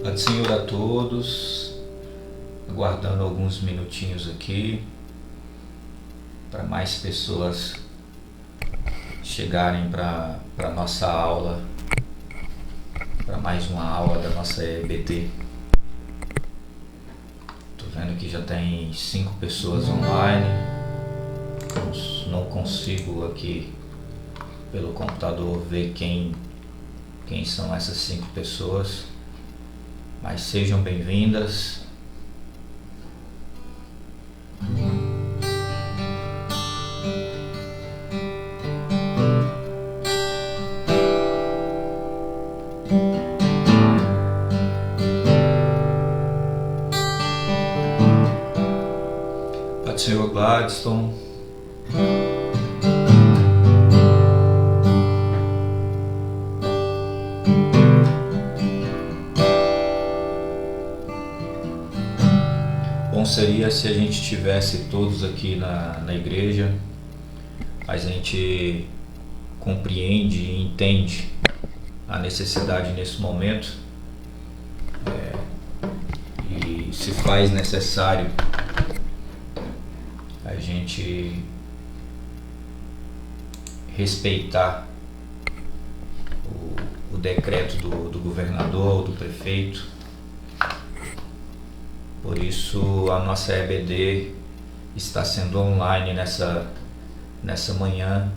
Paz do Senhor a todos, aguardando alguns minutinhos aqui para mais pessoas chegarem para a nossa aula, para mais uma aula da nossa EBD. Estou vendo que já tem 5 pessoas online, não consigo aqui pelo computador ver quem são essas 5 pessoas. Mas sejam bem-vindas. Pode ser o Gladstone. Bom seria se a gente estivesse todos aqui na igreja, mas a gente compreende e entende a necessidade nesse momento, e se faz necessário a gente respeitar o decreto do governador, do prefeito. Por isso a nossa EBD está sendo online nessa manhã,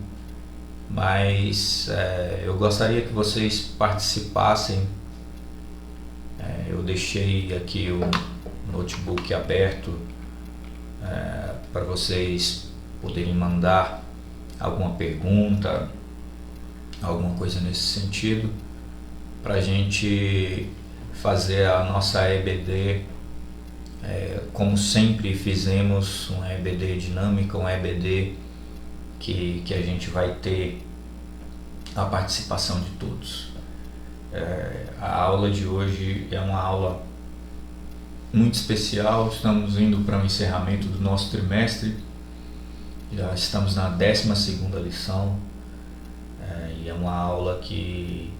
mas eu gostaria que vocês participassem. Eu deixei aqui o notebook aberto para vocês poderem mandar alguma pergunta, alguma coisa nesse sentido, para a gente fazer a nossa EBD como sempre fizemos, uma EBD dinâmica, uma EBD que a gente vai ter a participação de todos. A aula de hoje é uma aula muito especial. Estamos indo para o encerramento do nosso trimestre, já estamos na 12ª lição, e é uma aula que,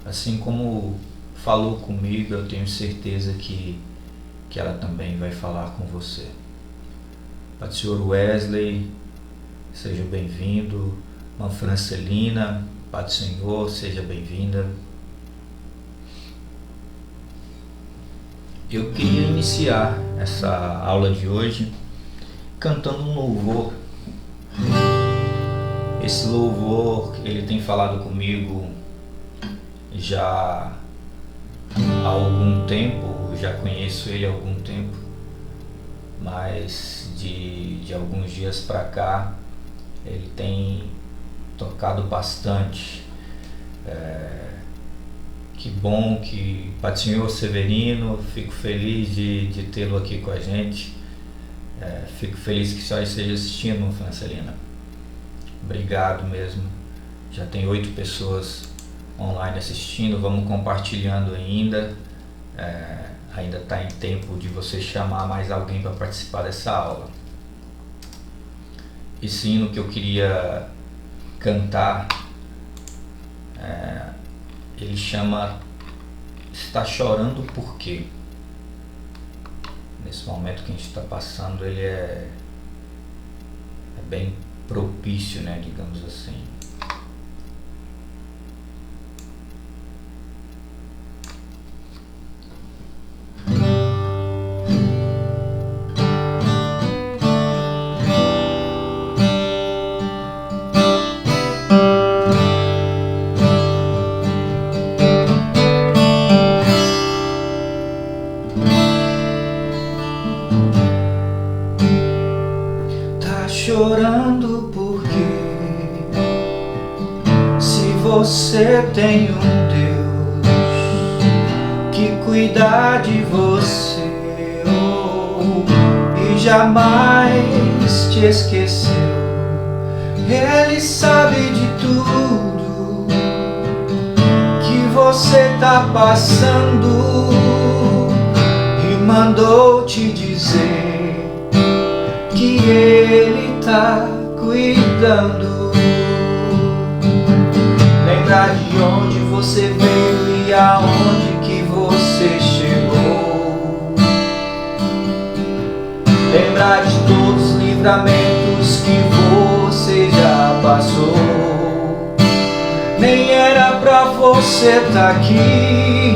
assim como falou comigo, eu tenho certeza que ela também vai falar com você. Paz do Senhor Wesley, seja bem-vindo. Irmã Francelina, Paz do Senhor, seja bem-vinda. Eu queria iniciar essa aula de hoje cantando um louvor. Esse louvor, ele tem falado comigo já há algum tempo, já conheço ele há algum tempo, mas de alguns dias para cá ele tem tocado bastante. Que bom que Pai do Senhor Severino, fico feliz de tê-lo aqui com a gente. Fico feliz que a senhora esteja assistindo, Francelina. Obrigado mesmo. Já tem 8 pessoas online assistindo, vamos compartilhando ainda. Ainda está em tempo de você chamar mais alguém para participar dessa aula. Esse hino que eu queria cantar, ele chama Está Chorando Por Quê? Nesse momento que a gente está passando, ele é bem propício, né, digamos assim. Chorando porque se você tem um Deus que cuida de você, e jamais te esqueceu, Ele sabe de tudo que você tá passando e mandou te dizer que Ele tá cuidando. Lembrar de onde você veio e aonde que você chegou. livramentos que você já passou. Nem era pra você estar aqui,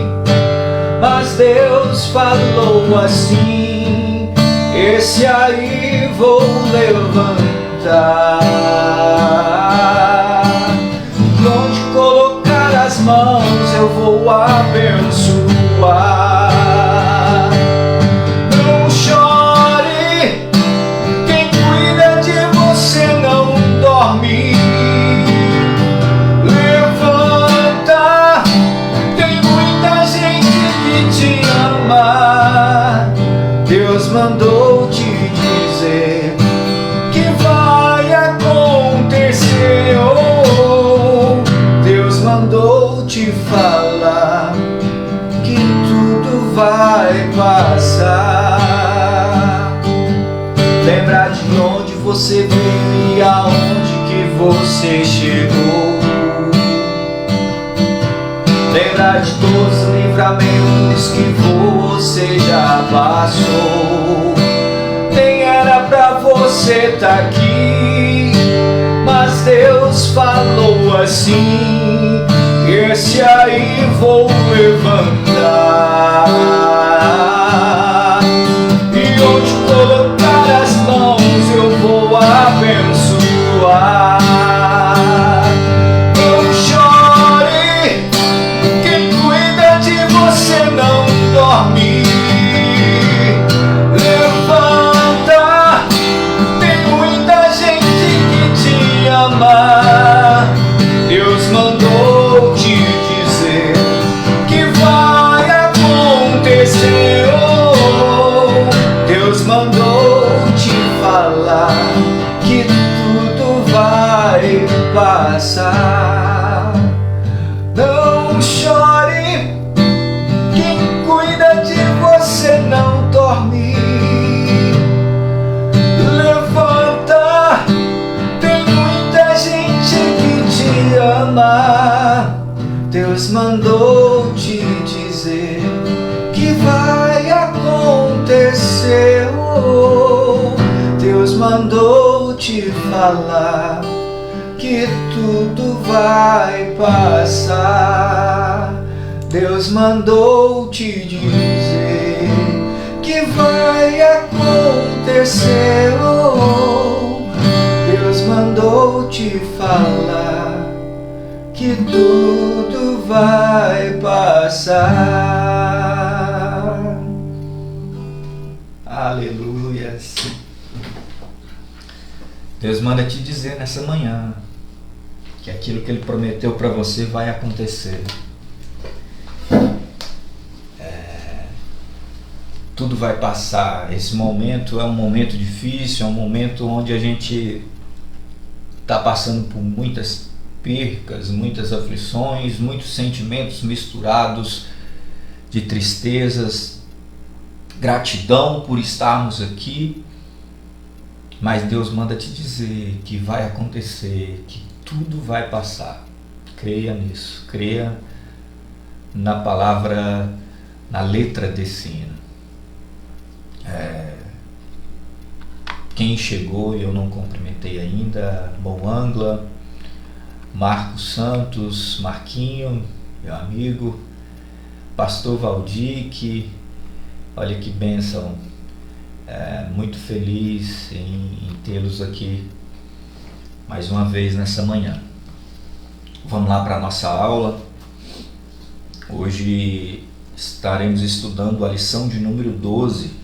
mas Deus falou assim: esse aí vou levantar. E onde colocar as mãos eu vou abençoar. Não chore, quem cuida de você não dorme. Levanta, tem muita gente que te ama. Deus mandou te dizer que vai acontecer. Oh, Deus mandou te falar que tudo vai passar. Lembra de onde você veio e aonde que você chegou. Lembra de todos os livramentos que você já passou. Nem era pra você estar aqui, mas Deus falou assim: esse aí vou levantar. E onde colocar as mãos eu vou abençoar. Não chore, quem cuida de você não dorme. Levanta, tem muita gente que te ama. Deus mandou te dizer que vai acontecer. Oh, Deus mandou te falar que tudo vai passar. Não chore, quem cuida de você não dorme. Levanta, tem muita gente que te ama. Deus mandou te dizer que vai acontecer. Oh, Deus mandou te falar que tudo vai passar. Deus mandou te dizer que vai acontecer. Oh, Deus mandou te falar que tudo vai passar. Aleluias. Deus manda te dizer nessa manhã que aquilo que Ele prometeu para você vai acontecer. Tudo vai passar. Esse momento é um momento difícil, é um momento onde a gente está passando por muitas percas, muitas aflições, muitos sentimentos misturados de tristezas, gratidão por estarmos aqui. Mas Deus manda te dizer que vai acontecer, que tudo vai passar. Creia nisso, creia na palavra, na letra desse hino. Quem chegou e eu não cumprimentei ainda: Moangla, Marcos Santos, Marquinho, meu amigo, Pastor Valdir, olha que bênção. Muito feliz em tê-los aqui mais uma vez nessa manhã. Vamos lá para a nossa aula. Hoje estaremos estudando a lição de número 12.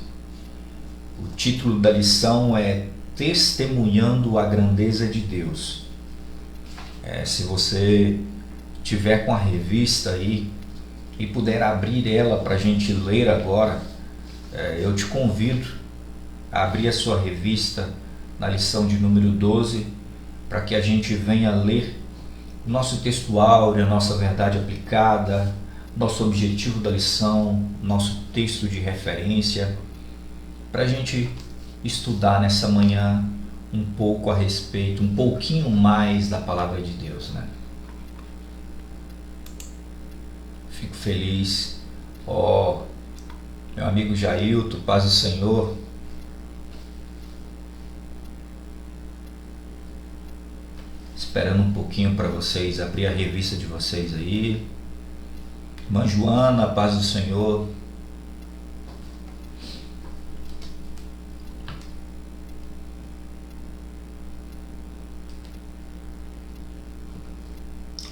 O título da lição é Testemunhando a Grandeza de Deus. Se você tiver com a revista aí e puder abrir ela para a gente ler agora, eu te convido a abrir a sua revista na lição de número 12, para que a gente venha ler o nosso texto áureo, a nossa verdade aplicada, nosso objetivo da lição, nosso texto de referência, para a gente estudar nessa manhã um pouco a respeito, um pouquinho mais da palavra de Deus, né? Fico feliz. Meu amigo Jailton, paz do Senhor. Esperando um pouquinho para vocês abrir a revista de vocês aí. Irmã Joana, a paz do Senhor.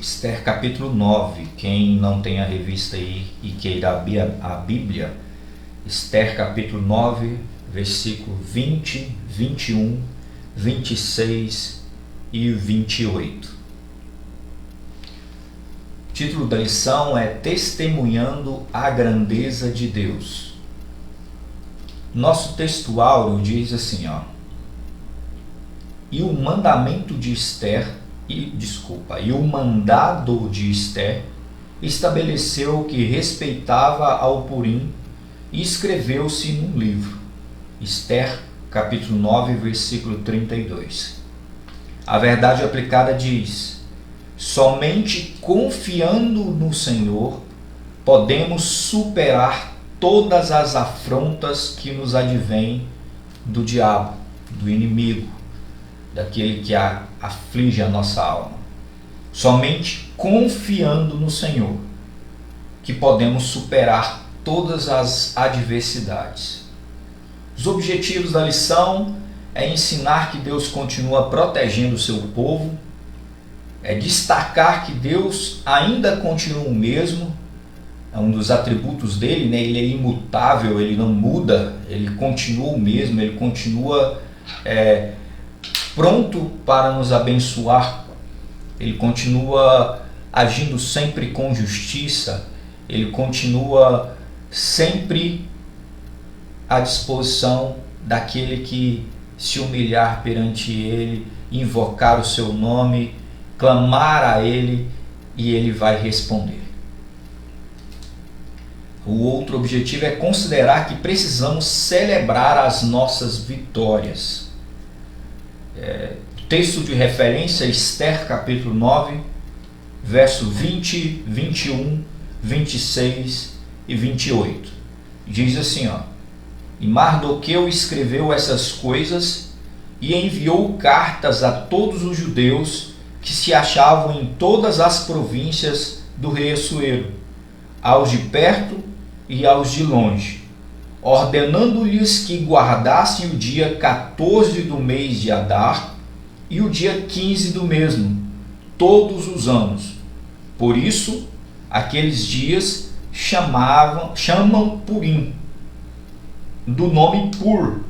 Esther capítulo 9, quem não tem a revista aí e queira abrir a Bíblia, Esther capítulo 9, versículo 20, 21, 26 e 28. O título da lição é Testemunhando a Grandeza de Deus. Nosso textuário diz assim, e o mandamento de Esther, e o mandado de Esther estabeleceu que respeitava ao Purim e escreveu-se num livro. Esther, capítulo 9, versículo 32. A verdade aplicada diz: somente confiando no Senhor podemos superar todas as afrontas que nos advêm do diabo, do inimigo, daquele que aflige a nossa alma. Somente confiando no Senhor que podemos superar todas as adversidades. Os objetivos da lição é ensinar que Deus continua protegendo o seu povo, é destacar que Deus ainda continua o mesmo, é um dos atributos dele, né? Ele é imutável, ele não muda, ele continua o mesmo, ele continua pronto para nos abençoar, ele continua agindo sempre com justiça, ele continua sempre à disposição daquele que se humilhar perante ele, invocar o seu nome, clamar a ele, e ele vai responder. O outro objetivo é considerar que precisamos celebrar as nossas vitórias. Texto de referência, Esther capítulo 9, verso 20, 21, 26 e 28. Diz assim, e Mardoqueu escreveu essas coisas e enviou cartas a todos os judeus que se achavam em todas as províncias do rei Assuero, aos de perto e aos de longe, ordenando-lhes que guardassem o dia 14 do mês de Adar e o dia 15 do mesmo, todos os anos. Por isso, aqueles dias chamam Purim, do nome Pur,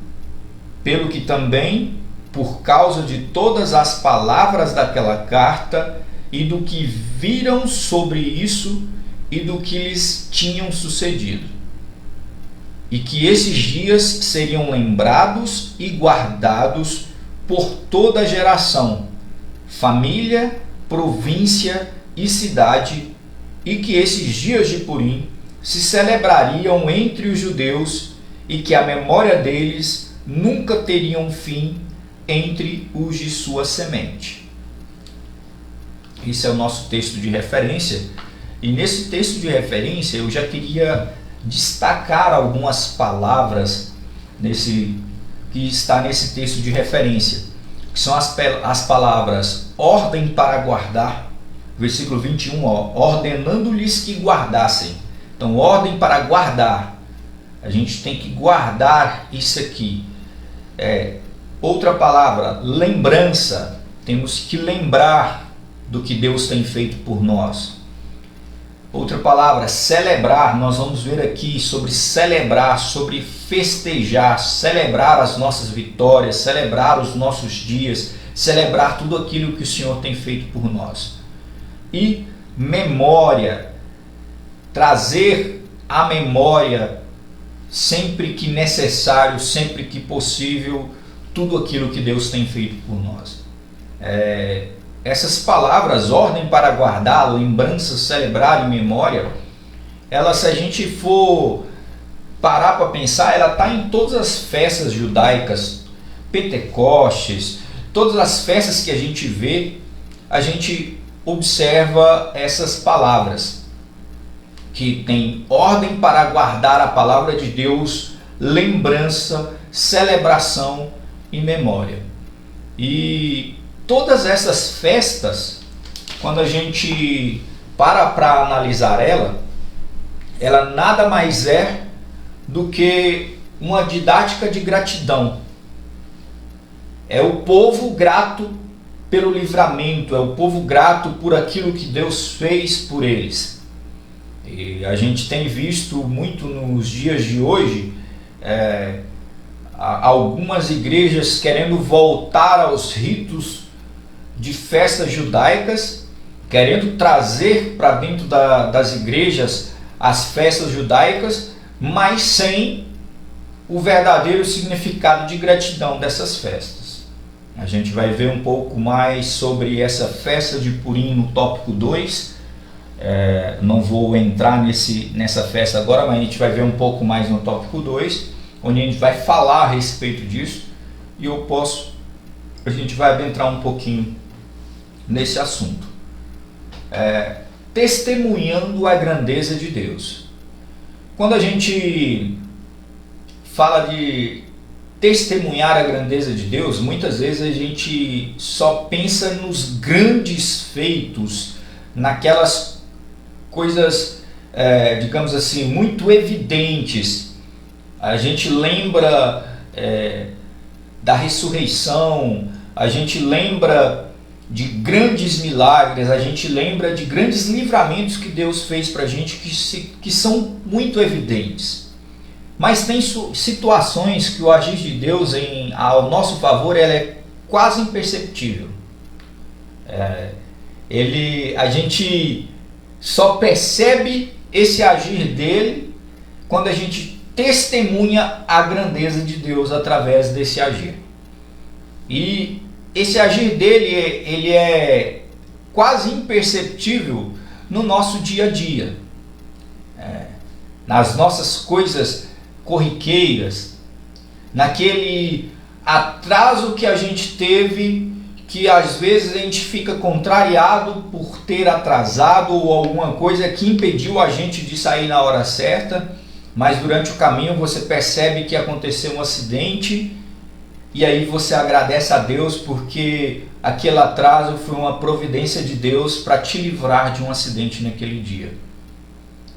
pelo que também, por causa de todas as palavras daquela carta e do que viram sobre isso e do que lhes tinham sucedido, e que esses dias seriam lembrados e guardados por toda a geração, família, província e cidade, e que esses dias de Purim se celebrariam entre os judeus e que a memória deles nunca teriam fim entre os de sua semente. Esse é o nosso texto de referência, e nesse texto de referência eu já queria destacar algumas palavras que está nesse texto de referência, que são as palavras ordem para guardar, versículo 21, ordenando-lhes que guardassem. Então, ordem para guardar, a gente tem que guardar isso aqui. Outra palavra, lembrança, temos que lembrar do que Deus tem feito por nós. Outra palavra, celebrar, nós vamos ver aqui sobre celebrar, sobre festejar, celebrar as nossas vitórias, celebrar os nossos dias, celebrar tudo aquilo que o Senhor tem feito por nós. E memória, trazer à memória, sempre que necessário, sempre que possível, tudo aquilo que Deus tem feito por nós. Essas palavras, ordem para guardar, lembrança, celebrar e memória, ela, se a gente for parar para pensar, ela está em todas as festas judaicas, Pentecostes, todas as festas que a gente vê, a gente observa essas palavras, que tem ordem para guardar a palavra de Deus, lembrança, celebração e memória. E todas essas festas, quando a gente para analisar ela nada mais é do que uma didática de gratidão. É o povo grato pelo livramento, é o povo grato por aquilo que Deus fez por eles. E a gente tem visto muito nos dias de hoje algumas igrejas querendo voltar aos ritos de festas judaicas, querendo trazer para dentro das igrejas as festas judaicas, mas sem o verdadeiro significado de gratidão dessas festas. A gente vai ver um pouco mais sobre essa festa de Purim no tópico 2. Não vou entrar nessa festa agora, mas a gente vai ver um pouco mais no tópico 2, onde a gente vai falar a respeito disso, e a gente vai adentrar um pouquinho nesse assunto. Testemunhando a grandeza de Deus. Quando a gente fala de testemunhar a grandeza de Deus, muitas vezes a gente só pensa nos grandes feitos, naquelas coisas, digamos assim, muito evidentes. A gente lembra da ressurreição, a gente lembra de grandes milagres, a gente lembra de grandes livramentos que Deus fez para a gente que são muito evidentes. Mas tem situações que o agir de Deus ao nosso favor ela é quase imperceptível. A gente só percebe esse agir dele quando a gente testemunha a grandeza de Deus através desse agir. E esse agir dele, ele é quase imperceptível no nosso dia a dia, nas nossas coisas corriqueiras, naquele atraso que a gente teve, que às vezes a gente fica contrariado por ter atrasado ou alguma coisa que impediu a gente de sair na hora certa, mas durante o caminho você percebe que aconteceu um acidente e aí você agradece a Deus porque aquele atraso foi uma providência de Deus para te livrar de um acidente naquele dia.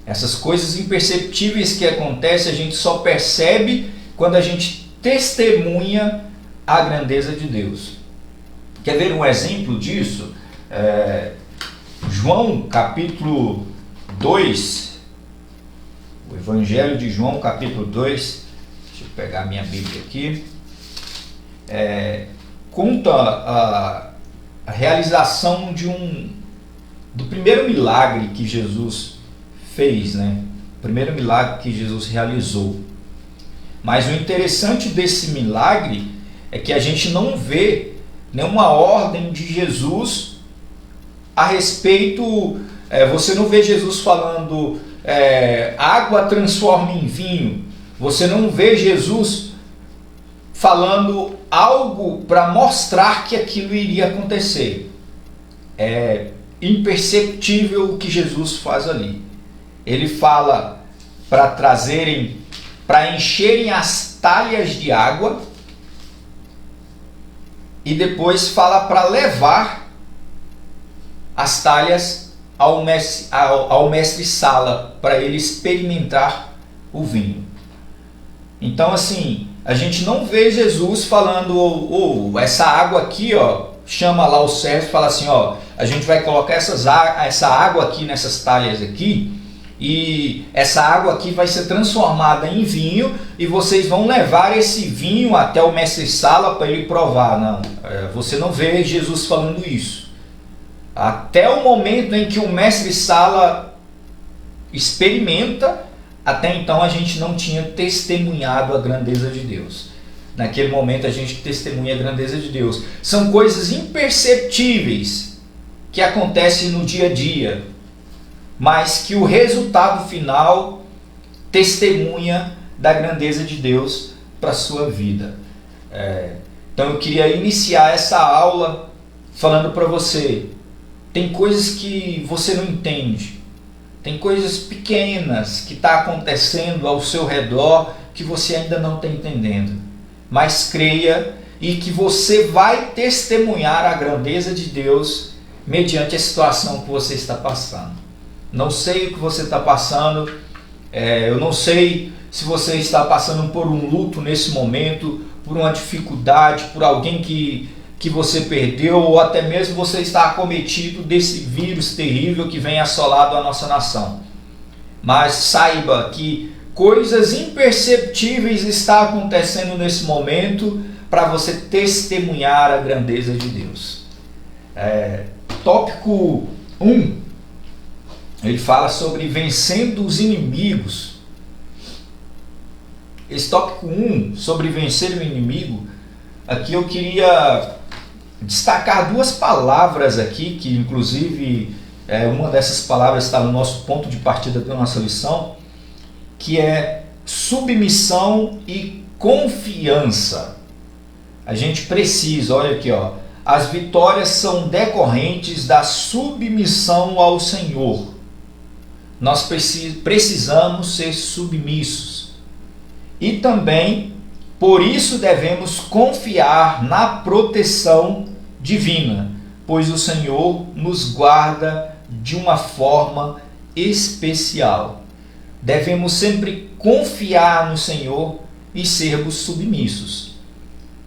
Essas coisas imperceptíveis que acontecem a gente só percebe quando a gente testemunha a grandeza de Deus. Quer ver um exemplo disso? João capítulo 2, o Evangelho de João capítulo 2, deixa eu pegar a minha Bíblia aqui, conta a realização do primeiro milagre que Jesus fez, né? O primeiro milagre que Jesus realizou. Mas o interessante desse milagre é que a gente não vê nenhuma ordem de Jesus a respeito, você não vê Jesus falando água transforma em vinho, você não vê Jesus falando algo para mostrar que aquilo iria acontecer. É imperceptível o que Jesus faz ali. Ele fala para encherem as talhas de água, e depois fala para levar as talhas ao mestre-sala, para ele experimentar o vinho. Então assim, a gente não vê Jesus falando, essa água aqui, chama lá o servo e fala assim, a gente vai colocar essa água aqui nessas talhas aqui, e essa água aqui vai ser transformada em vinho, e vocês vão levar esse vinho até o mestre-sala para ele provar. Não, você não vê Jesus falando isso. Até o momento em que o mestre-sala experimenta, até então a gente não tinha testemunhado a grandeza de Deus. Naquele momento a gente testemunha a grandeza de Deus. São coisas imperceptíveis que acontecem no dia a dia, mas que o resultado final testemunha da grandeza de Deus para a sua vida. Então eu queria iniciar essa aula falando para você, tem coisas que você não entende, tem coisas pequenas que estão acontecendo ao seu redor que você ainda não está entendendo, mas creia e que você vai testemunhar a grandeza de Deus mediante a situação que você está passando. Não sei o que você está passando, eu não sei se você está passando por um luto nesse momento, por uma dificuldade, por alguém que você perdeu, ou até mesmo você está acometido desse vírus terrível que vem assolado a nossa nação. Mas saiba que coisas imperceptíveis estão acontecendo nesse momento para você testemunhar a grandeza de Deus. Tópico 1, ele fala sobre vencendo os inimigos. Esse tópico 1, sobre vencer o inimigo, aqui eu queria destacar duas palavras aqui, que inclusive uma dessas palavras está no nosso ponto de partida da nossa lição, que é submissão e confiança. A gente precisa, olha aqui, as vitórias são decorrentes da submissão ao Senhor. Nós precisamos ser submissos. E também, por isso devemos confiar na proteção divina, pois o Senhor nos guarda de uma forma especial. Devemos sempre confiar no Senhor e sermos submissos.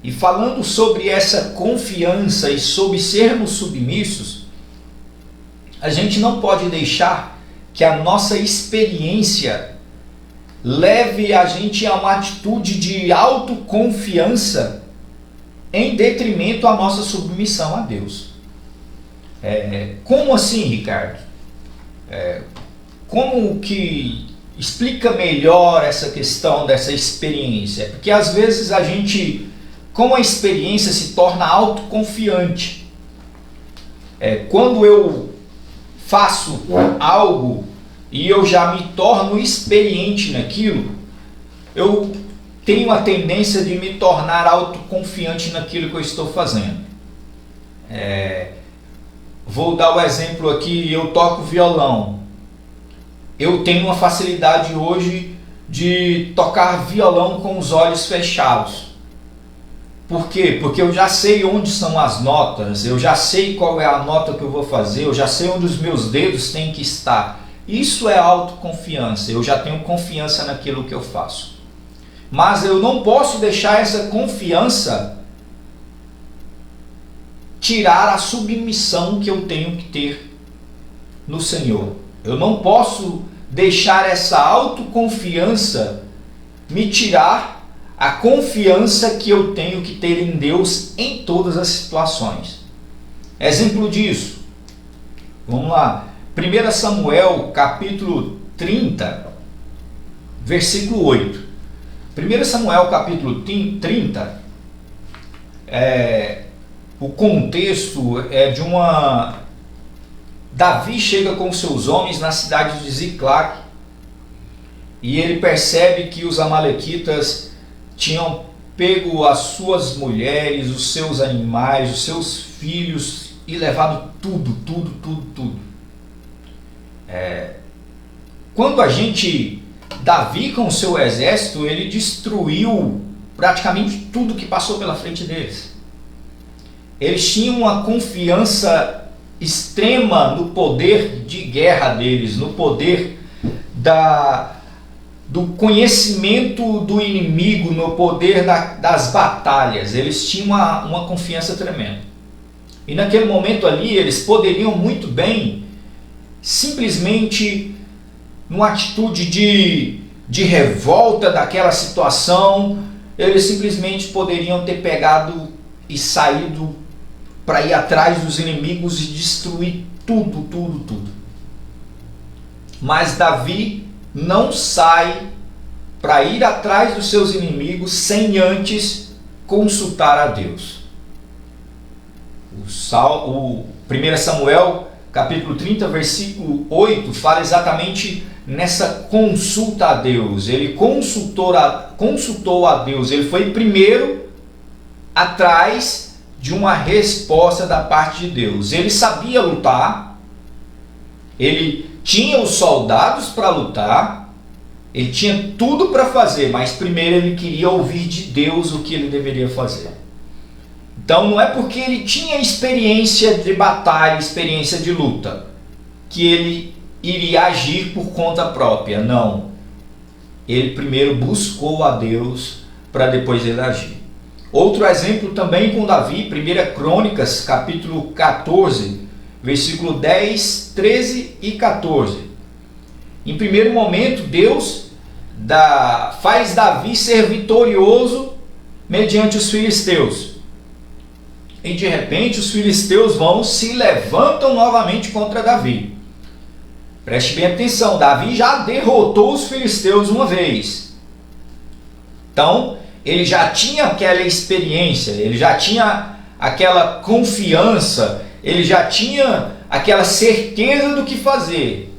E falando sobre essa confiança e sobre sermos submissos, a gente não pode deixar que a nossa experiência leve a gente a uma atitude de autoconfiança em detrimento à nossa submissão a Deus. Como assim, Ricardo? Como que explica melhor essa questão dessa experiência? Porque às vezes a gente, com a experiência, se torna autoconfiante. Quando eu faço algo e eu já me torno experiente naquilo, eu tenho a tendência de me tornar autoconfiante naquilo que eu estou fazendo. Vou dar o exemplo aqui, eu toco violão. Eu tenho uma facilidade hoje de tocar violão com os olhos fechados. Por quê? Porque eu já sei onde são as notas, eu já sei qual é a nota que eu vou fazer, eu já sei onde os meus dedos têm que estar. Isso é autoconfiança, eu já tenho confiança naquilo que eu faço. Mas eu não posso deixar essa confiança tirar a submissão que eu tenho que ter no Senhor. Eu não posso deixar essa autoconfiança me tirar a confiança que eu tenho que ter em Deus em todas as situações. Exemplo disso, vamos lá, 1 Samuel capítulo 30, versículo 8. 1 Samuel capítulo 30, o contexto é de Davi chega com seus homens na cidade de Ziclague e ele percebe que os amalequitas tinham pego as suas mulheres, os seus animais, os seus filhos e levado tudo. Quando Davi com o seu exército, ele destruiu praticamente tudo que passou pela frente deles. Eles tinham uma confiança extrema no poder de guerra deles, no poder do conhecimento do inimigo, no poder das batalhas. Eles tinham uma confiança tremenda. E naquele momento ali, eles poderiam muito bem, simplesmente, numa atitude de revolta daquela situação, eles simplesmente poderiam ter pegado e saído para ir atrás dos inimigos e destruir tudo. Mas Davi não sai para ir atrás dos seus inimigos sem antes consultar a Deus. O 1 Samuel capítulo 30, versículo 8 fala exatamente nessa consulta a Deus. Ele consultou a Deus, ele foi primeiro atrás de uma resposta da parte de Deus. Ele sabia lutar, ele tinha os soldados para lutar, ele tinha tudo para fazer, mas primeiro ele queria ouvir de Deus o que ele deveria fazer. Então não é porque ele tinha experiência de batalha, experiência de luta, que ele iria agir por conta própria. Não. Ele primeiro buscou a Deus para depois ele agir. Outro exemplo também com Davi, 1 Crônicas, capítulo 14, versículo 10, 13 e 14. Em primeiro momento, Deus faz Davi ser vitorioso mediante os filisteus. E de repente os filisteus se levantam novamente contra Davi. Preste bem atenção, Davi já derrotou os filisteus uma vez. Então, ele já tinha aquela experiência, ele já tinha aquela confiança, ele já tinha aquela certeza do que fazer.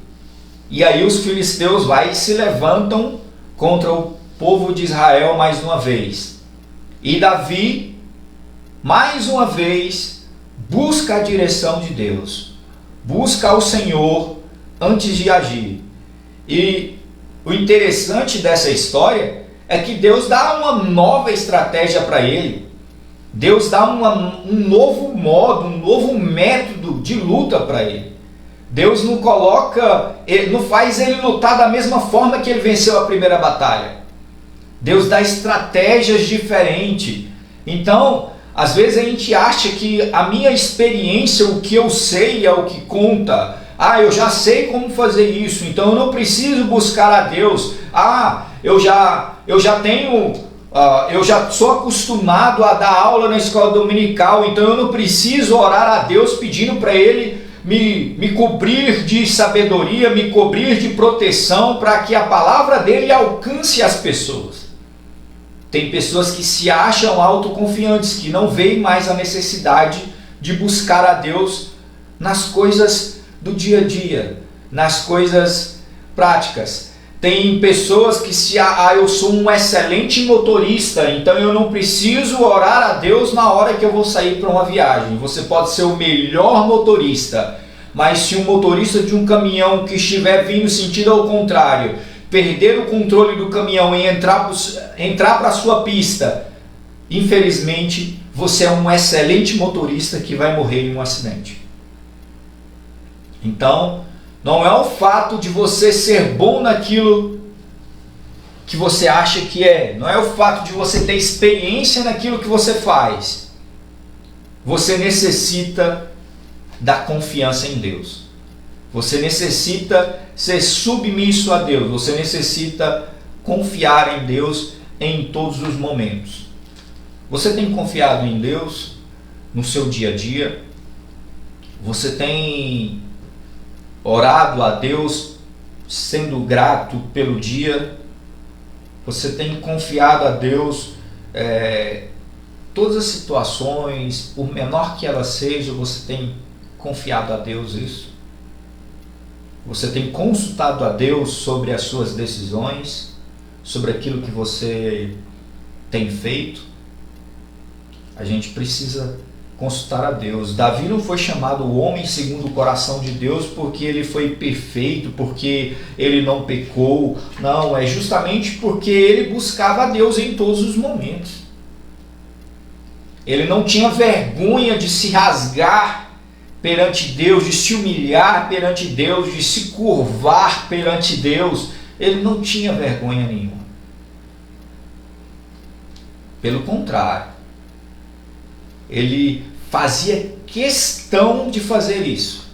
E aí os filisteus e se levantam contra o povo de Israel mais uma vez. E Davi, mais uma vez, busca a direção de Deus, busca o Senhor antes de agir. E o interessante dessa história é que Deus dá uma nova estratégia para ele. Deus dá um novo modo, um novo método de luta para ele. Deus não faz ele lutar da mesma forma que ele venceu a primeira batalha. Deus dá estratégias diferentes. Então, às vezes a gente acha que a minha experiência, o que eu sei é o que conta. Eu já sei como fazer isso, então eu não preciso buscar a Deus. Eu já sou acostumado a dar aula na escola dominical, então eu não preciso orar a Deus pedindo para Ele me cobrir de sabedoria, me cobrir de proteção, para que a palavra dele alcance as pessoas. Tem pessoas que se acham autoconfiantes, que não veem mais a necessidade de buscar a Deus nas coisas do dia a dia, nas coisas práticas. Tem pessoas que eu sou um excelente motorista, então eu não preciso orar a Deus na hora que eu vou sair para uma viagem. Você pode ser o melhor motorista, mas se um motorista de um caminhão que estiver vindo sentido ao contrário, perder o controle do caminhão e entrar para a sua pista, infelizmente você é um excelente motorista que vai morrer em um acidente. Então, não é o fato de você ser bom naquilo que você acha que é. Não é o fato de você ter experiência naquilo que você faz. Você necessita da confiança em Deus. Você necessita ser submisso a Deus. Você necessita confiar em Deus em todos os momentos. Você tem confiado em Deus no seu dia a dia? Você tem orado a Deus sendo grato pelo dia? Você tem confiado a Deus todas as situações, por menor que elas sejam, você tem confiado a Deus isso? Você tem consultado a Deus sobre as suas decisões, sobre aquilo que você tem feito? A gente precisa consultar a Deus. Davi não foi chamado o homem segundo o coração de Deus porque ele foi perfeito, porque ele não pecou. Não, é justamente porque ele buscava a Deus em todos os momentos. Ele não tinha vergonha de se rasgar perante Deus, de se humilhar perante Deus, de se curvar perante Deus. Ele não tinha vergonha nenhuma. Pelo contrário, ele fazia questão de fazer isso.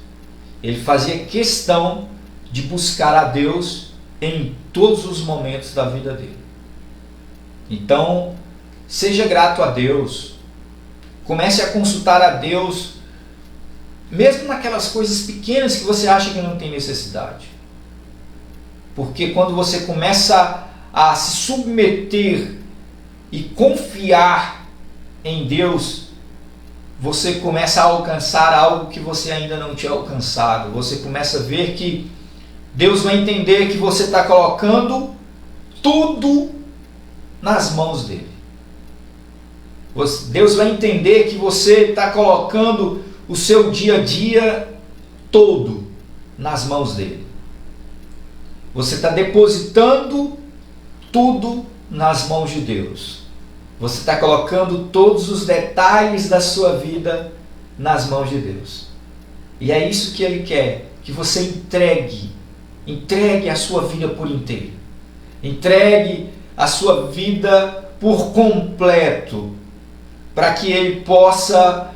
Ele fazia questão de buscar a Deus em todos os momentos da vida dele. Então, seja grato a Deus. Comece a consultar a Deus, mesmo naquelas coisas pequenas que você acha que não tem necessidade. Porque quando você começa a se submeter e confiar em Deus, você começa a alcançar algo que você ainda não tinha alcançado. Você começa a ver que Deus vai entender que você está colocando tudo nas mãos dele. Deus vai entender que você está colocando o seu dia a dia todo nas mãos dele. Você está depositando tudo nas mãos de Deus. Você está colocando todos os detalhes da sua vida nas mãos de Deus. E é isso que Ele quer, que você entregue a sua vida por inteiro. Entregue a sua vida por completo, para que Ele possa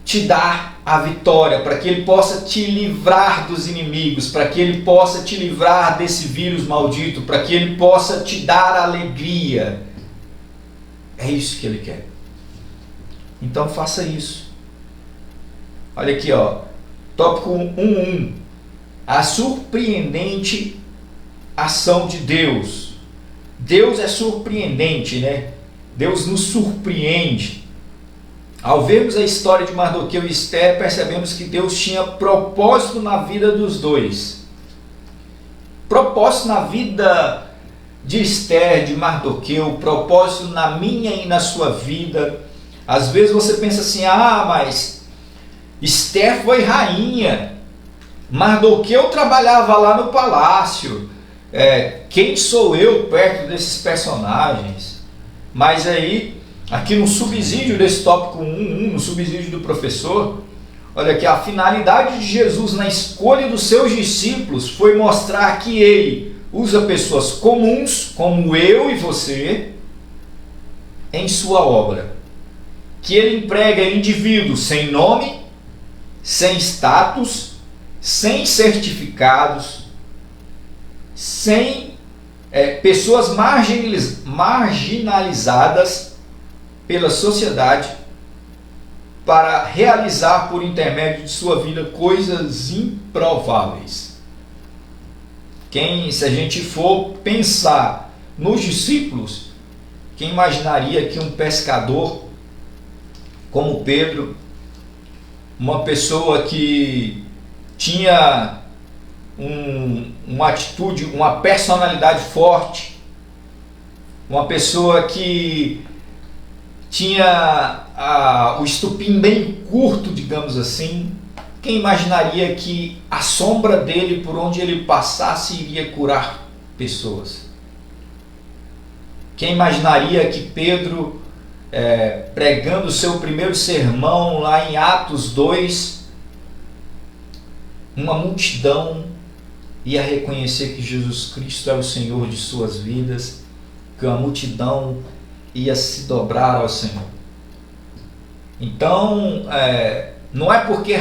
te dar a vitória, para que Ele possa te livrar dos inimigos, para que Ele possa te livrar desse vírus maldito, para que Ele possa te dar alegria. É isso que Ele quer. Então faça isso. Olha aqui, ó, tópico 1.1. A surpreendente ação de Deus. Deus é surpreendente, né? Deus nos surpreende. Ao vermos a história de Mardoqueu e Esther, percebemos que Deus tinha propósito na vida dos dois. Propósito na vida de Esther, de Mardoqueu, propósito na minha e na sua vida. Às vezes você pensa assim, mas Esther foi rainha, Mardoqueu trabalhava lá no palácio, quem sou eu perto desses personagens? Mas aí, aqui no subsídio desse tópico 1.1, no subsídio do professor, olha aqui, a finalidade de Jesus na escolha dos seus discípulos foi mostrar que Ele usa pessoas comuns, como eu e você, em sua obra. Que Ele emprega indivíduos sem nome, sem status, sem certificados, sem pessoas marginalizadas pela sociedade, para realizar por intermédio de sua vida coisas improváveis. Se a gente for pensar nos discípulos, quem imaginaria que um pescador como Pedro, uma pessoa que tinha uma atitude, uma personalidade forte, uma pessoa que tinha o estupim bem curto, digamos assim, quem imaginaria que a sombra dele, por onde ele passasse, iria curar pessoas? Quem imaginaria que Pedro, pregando o seu primeiro sermão lá em Atos 2, uma multidão ia reconhecer que Jesus Cristo é o Senhor de suas vidas, que uma multidão ia se dobrar ao Senhor. Então, não é porque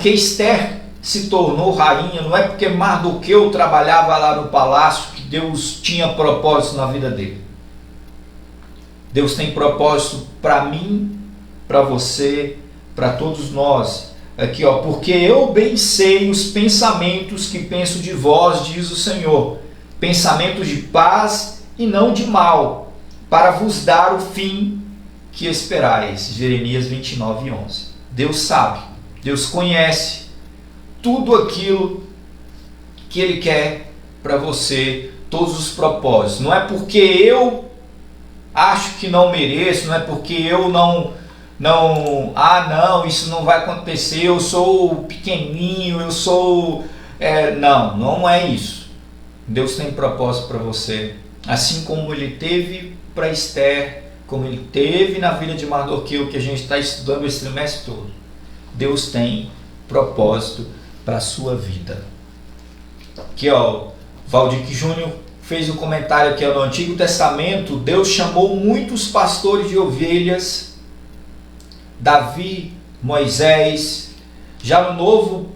Esther se tornou rainha, não é porque Mardoqueu trabalhava lá no palácio que Deus tinha propósito na vida dele. Deus tem propósito para mim, para você, para todos nós. Aqui, ó, porque eu bem sei os pensamentos que penso de vós, diz o Senhor, pensamentos de paz e não de mal, para vos dar o fim que esperais. Jeremias 29:11. Deus sabe, Deus conhece tudo aquilo que Ele quer para você, todos os propósitos. Não é porque eu acho que não mereço, não é porque eu não, isso não vai acontecer, eu sou pequenininho, eu sou... não é isso. Deus tem propósito para você, assim como Ele teve para Esther, como Ele teve na vida de Mardoqueu, que a gente está estudando esse trimestre todo. Deus tem propósito para a sua vida. Aqui, ó, Valdir Júnior fez um comentário aqui, ó, no Antigo Testamento, Deus chamou muitos pastores de ovelhas, Davi, Moisés. Já no Novo,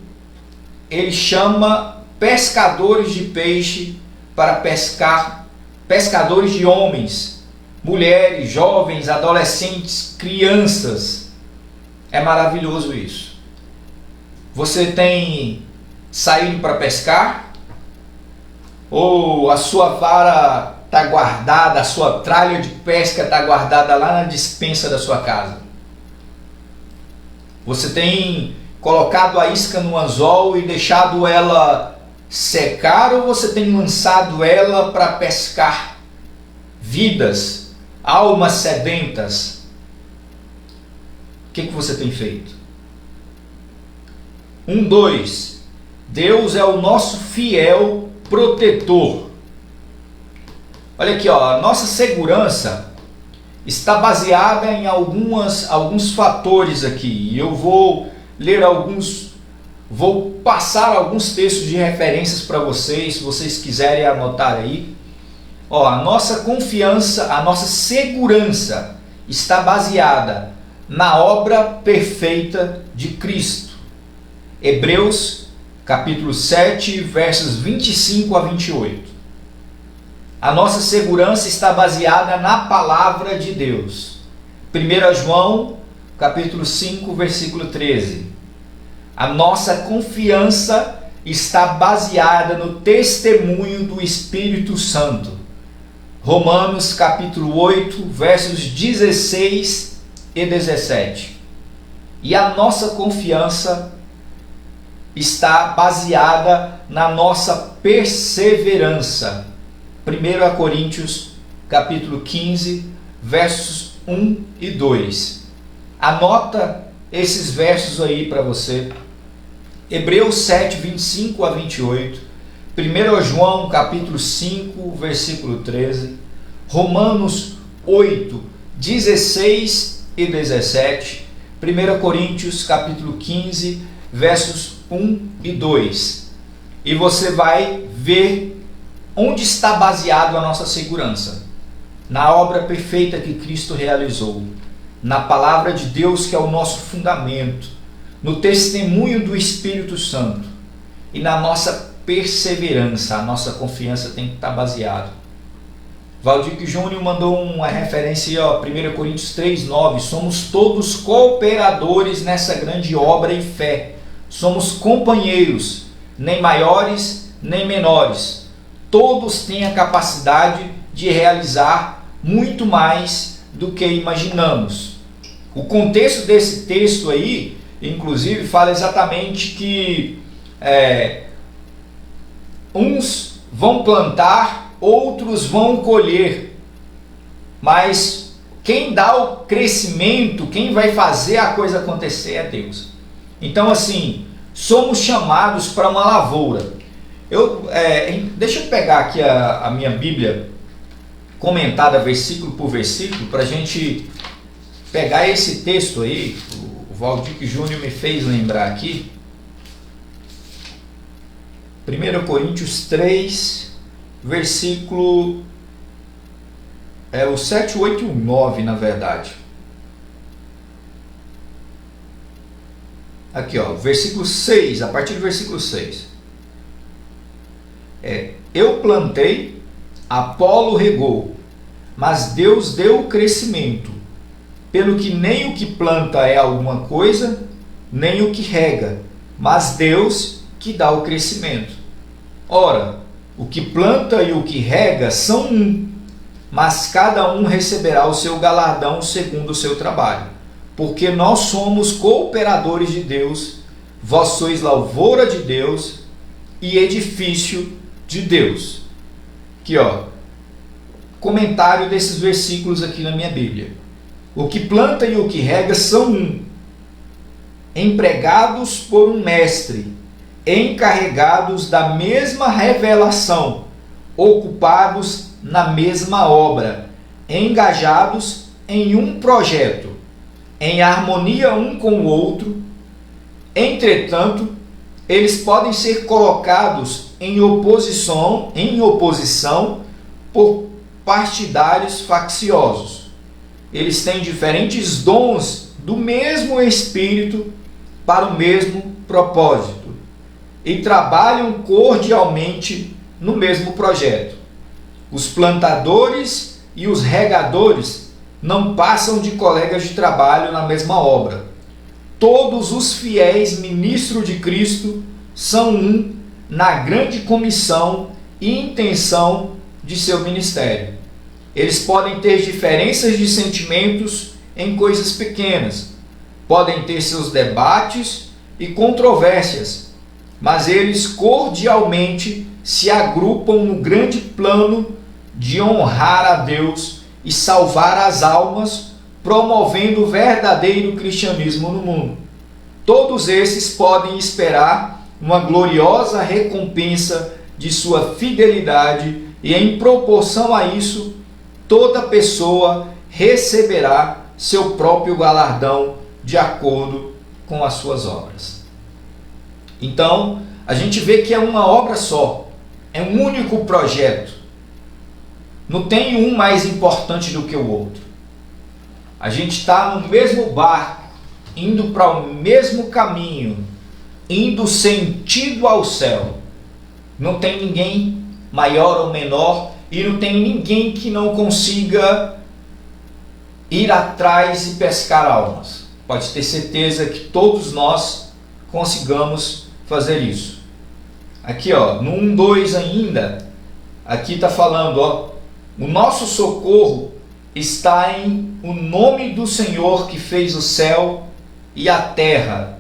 Ele chama pescadores de peixe para pescar, pescadores de homens, mulheres, jovens, adolescentes, crianças. É maravilhoso isso. Você tem saído para pescar? Ou a sua vara está guardada, a sua tralha de pesca está guardada lá na despensa da sua casa? Você tem colocado a isca no anzol e deixado ela secar, ou você tem lançado ela para pescar vidas, almas sedentas? O que você tem feito? 2. Deus é o nosso fiel protetor. Olha aqui, ó, a nossa segurança está baseada em alguns fatores aqui. E eu vou ler vou passar alguns textos de referências para vocês, se vocês quiserem anotar aí. A nossa confiança, a nossa segurança está baseada na obra perfeita de Cristo. Hebreus capítulo 7, versos 25 a 28. A nossa segurança está baseada na palavra de Deus. 1 João capítulo 5, versículo 13. A nossa confiança está baseada no testemunho do Espírito Santo. Romanos capítulo 8, versos 16 e 17. E a nossa confiança está baseada na nossa perseverança. 1 Coríntios capítulo 15, versos 1 e 2. Anota esses versos aí para você. Hebreus 7, 25 a 28. 1 João capítulo 5, versículo 13. Romanos 8, 16 e 17. 1 Coríntios capítulo 15, versos 1 e 2. E você vai ver onde está baseado a nossa segurança. Na obra perfeita que Cristo realizou. Na palavra de Deus, que é o nosso fundamento. No testemunho do Espírito Santo. E na nossa perseverança. A nossa confiança tem que estar baseada. Valdir Júnior mandou uma referência, 1 Coríntios 3, 9. Somos todos cooperadores nessa grande obra em fé. Somos companheiros, nem maiores, nem menores. Todos têm a capacidade de realizar muito mais do que imaginamos. O contexto desse texto aí, inclusive, fala exatamente que uns vão plantar, outros vão colher. Mas quem dá o crescimento, quem vai fazer a coisa acontecer é Deus. Então, assim, somos chamados para uma lavoura. Deixa eu pegar aqui a minha Bíblia comentada versículo por versículo para a gente pegar esse texto aí. O Valdir Júnior me fez lembrar aqui. 1 Coríntios 3, versículo o 7, 8 e o 9, na verdade. Aqui, versículo 6, a partir do versículo 6. Eu plantei, Apolo regou, mas Deus deu o crescimento, pelo que nem o que planta é alguma coisa, nem o que rega, mas Deus que dá o crescimento. Ora, o que planta e o que rega são um, mas cada um receberá o seu galardão segundo o seu trabalho. Porque nós somos cooperadores de Deus, vós sois lavoura de Deus e edifício de Deus. Aqui, comentário desses versículos aqui na minha Bíblia. O que planta e o que rega são um, empregados por um mestre, encarregados da mesma revelação, ocupados na mesma obra, engajados em um projeto, em harmonia um com o outro. Entretanto, eles podem ser colocados em oposição por partidários facciosos. Eles têm diferentes dons do mesmo Espírito para o mesmo propósito e trabalham cordialmente no mesmo projeto. Os plantadores e os regadores não passam de colegas de trabalho na mesma obra. Todos os fiéis ministros de Cristo são um na grande comissão e intenção de seu ministério. Eles podem ter diferenças de sentimentos em coisas pequenas, podem ter seus debates e controvérsias, mas eles cordialmente se agrupam no grande plano de honrar a Deus e salvar as almas, promovendo o verdadeiro cristianismo no mundo. Todos esses podem esperar uma gloriosa recompensa de sua fidelidade e, em proporção a isso, toda pessoa receberá seu próprio galardão de acordo com as suas obras. Então, a gente vê que é uma obra só, é um único projeto. Não tem um mais importante do que o outro. A gente está no mesmo barco, indo para o mesmo caminho, indo sentido ao céu. Não tem ninguém maior ou menor, e não tem ninguém que não consiga ir atrás e pescar almas. Pode ter certeza que todos nós consigamos fazer isso. Aqui, ó, no 1:2 ainda, aqui está falando, ó, o nosso socorro está em o nome do Senhor que fez o céu e a terra.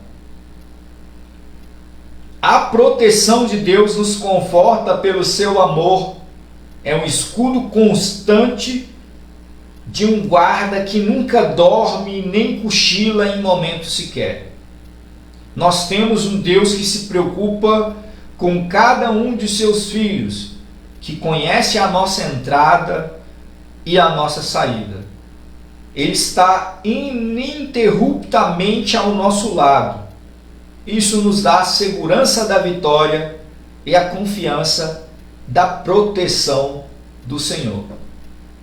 A proteção de Deus nos conforta pelo seu amor. É um escudo constante de um guarda que nunca dorme nem cochila em momento sequer. Nós temos um Deus que se preocupa com cada um de seus filhos, que conhece a nossa entrada e a nossa saída. Ele está ininterruptamente ao nosso lado. Isso nos dá a segurança da vitória e a confiança da proteção do Senhor.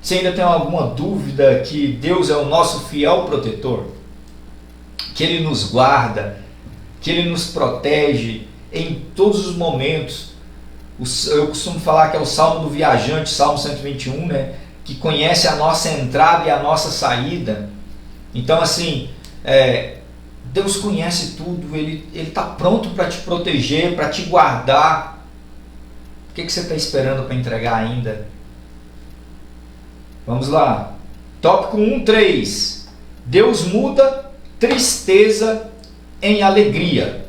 Você ainda tem alguma dúvida que Deus é o nosso fiel protetor? Que Ele nos guarda, que Ele nos protege em todos os momentos. Eu costumo falar que é o Salmo do Viajante, Salmo 121, né? Que conhece a nossa entrada e a nossa saída. Então, assim, Deus conhece tudo, Ele está pronto para te proteger, para te guardar. O que você está esperando para entregar ainda? Vamos lá. Tópico 1:3. Deus muda tristeza em alegria.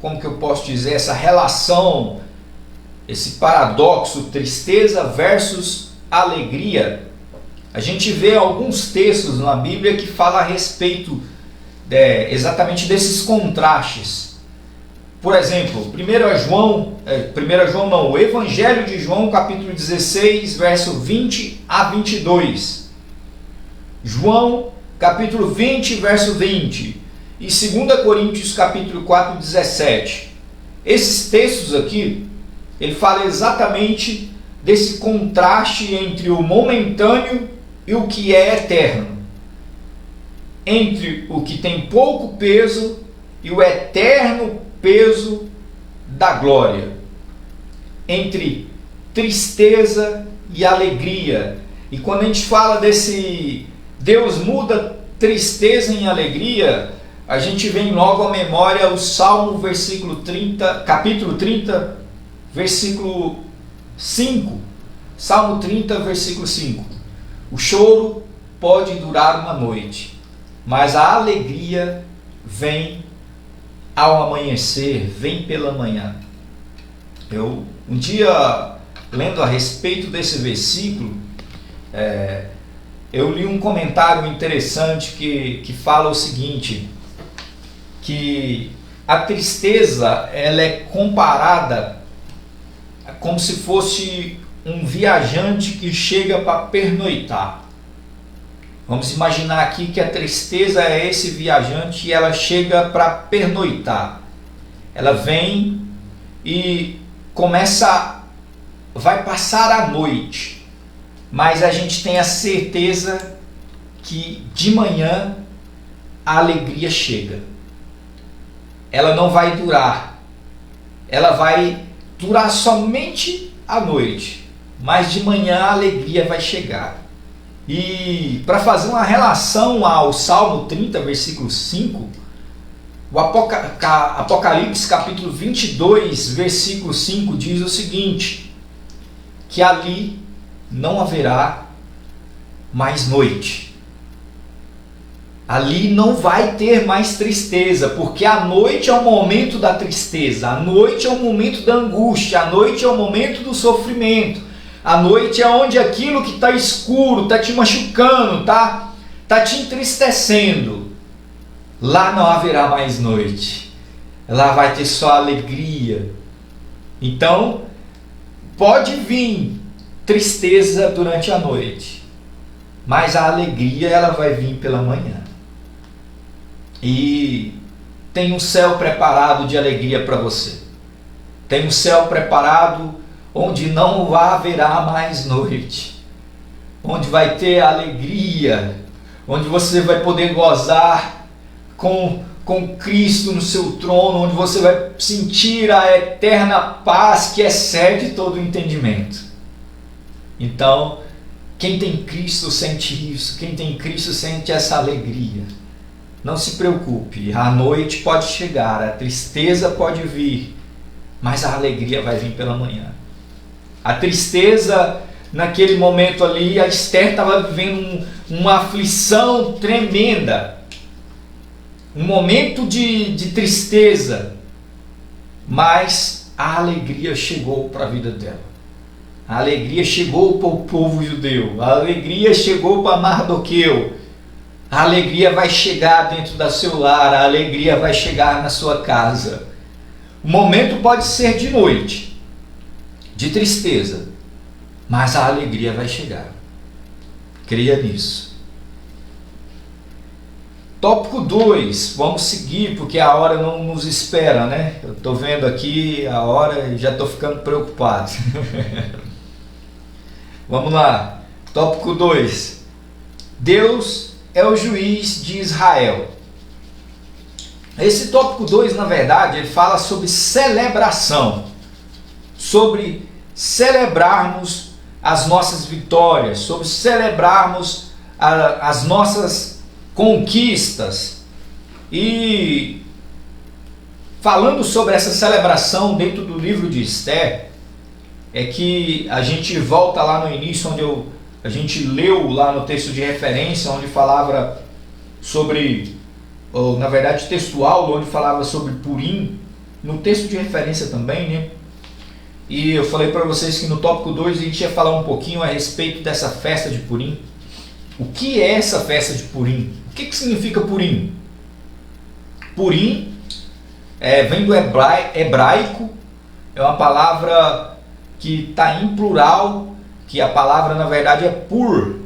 Como que eu posso dizer? Essa relação, esse paradoxo, tristeza versus alegria. A gente vê alguns textos na Bíblia que falam a respeito exatamente desses contrastes. Por exemplo, o Evangelho de João, capítulo 16, verso 20 a 22. João, capítulo 20, verso 20. E 2 Coríntios, capítulo 4, 17. Esses textos aqui, ele fala exatamente desse contraste entre o momentâneo e o que é eterno. Entre o que tem pouco peso e o eterno peso da glória. Entre tristeza e alegria. E quando a gente fala desse Deus muda tristeza em alegria, a gente vem logo à memória o Salmo capítulo 30, versículo 5. Salmo 30, versículo 5. O choro pode durar uma noite, mas a alegria vem ao amanhecer, vem pela manhã. Eu, um dia, lendo a respeito desse versículo, eu li um comentário interessante que fala o seguinte, que a tristeza ela é comparada como se fosse um viajante que chega para pernoitar. Vamos imaginar aqui que a tristeza é esse viajante e ela chega para pernoitar. Ela vem e vai passar a noite, mas a gente tem a certeza que de manhã a alegria chega. Ela não vai durar, ela vai durar somente à noite, mas de manhã a alegria vai chegar. E para fazer uma relação ao Salmo 30, versículo 5, o Apocalipse capítulo 22, versículo 5 diz o seguinte, que ali não haverá mais noite. Ali não vai ter mais tristeza, porque a noite é o momento da tristeza, a noite é o momento da angústia, a noite é o momento do sofrimento, a noite é onde aquilo que está escuro, está te machucando, está te entristecendo. Lá não haverá mais noite, lá vai ter só alegria. Então, pode vir tristeza durante a noite, mas a alegria ela vai vir pela manhã. E tem um céu preparado de alegria para você. Tem um céu preparado onde não haverá mais noite, onde vai ter alegria, onde você vai poder gozar com Cristo no seu trono, onde você vai sentir a eterna paz que excede todo o entendimento. Então, quem tem Cristo sente isso, quem tem Cristo sente essa alegria. Não se preocupe, a noite pode chegar, a tristeza pode vir, mas a alegria vai vir pela manhã. A tristeza, naquele momento ali, a Esther estava vivendo uma aflição tremenda, um momento de tristeza, mas a alegria chegou para a vida dela. A alegria chegou para o povo judeu, a alegria chegou para Mardoqueu, a alegria vai chegar dentro do seu lar, a alegria vai chegar na sua casa. O momento pode ser de noite, de tristeza, mas a alegria vai chegar. Creia nisso. Tópico 2, vamos seguir porque a hora não nos espera, né? Eu estou vendo aqui a hora e já estou ficando preocupado. Vamos lá. Tópico 2. Deus é o juiz de Israel. Esse tópico 2, na verdade, ele fala sobre celebração, sobre celebrarmos as nossas vitórias, sobre celebrarmos as nossas conquistas. E falando sobre essa celebração dentro do livro de Esther, é que a gente volta lá no início, onde a gente leu lá no texto de referência, onde falava sobre, ou na verdade textual, onde falava sobre Purim, no texto de referência também, né? E eu falei para vocês que no tópico 2 a gente ia falar um pouquinho a respeito dessa festa de Purim. O que é essa festa de Purim? O que significa Purim? Purim vem do hebraico, é uma palavra que está em plural, que a palavra na verdade é pur,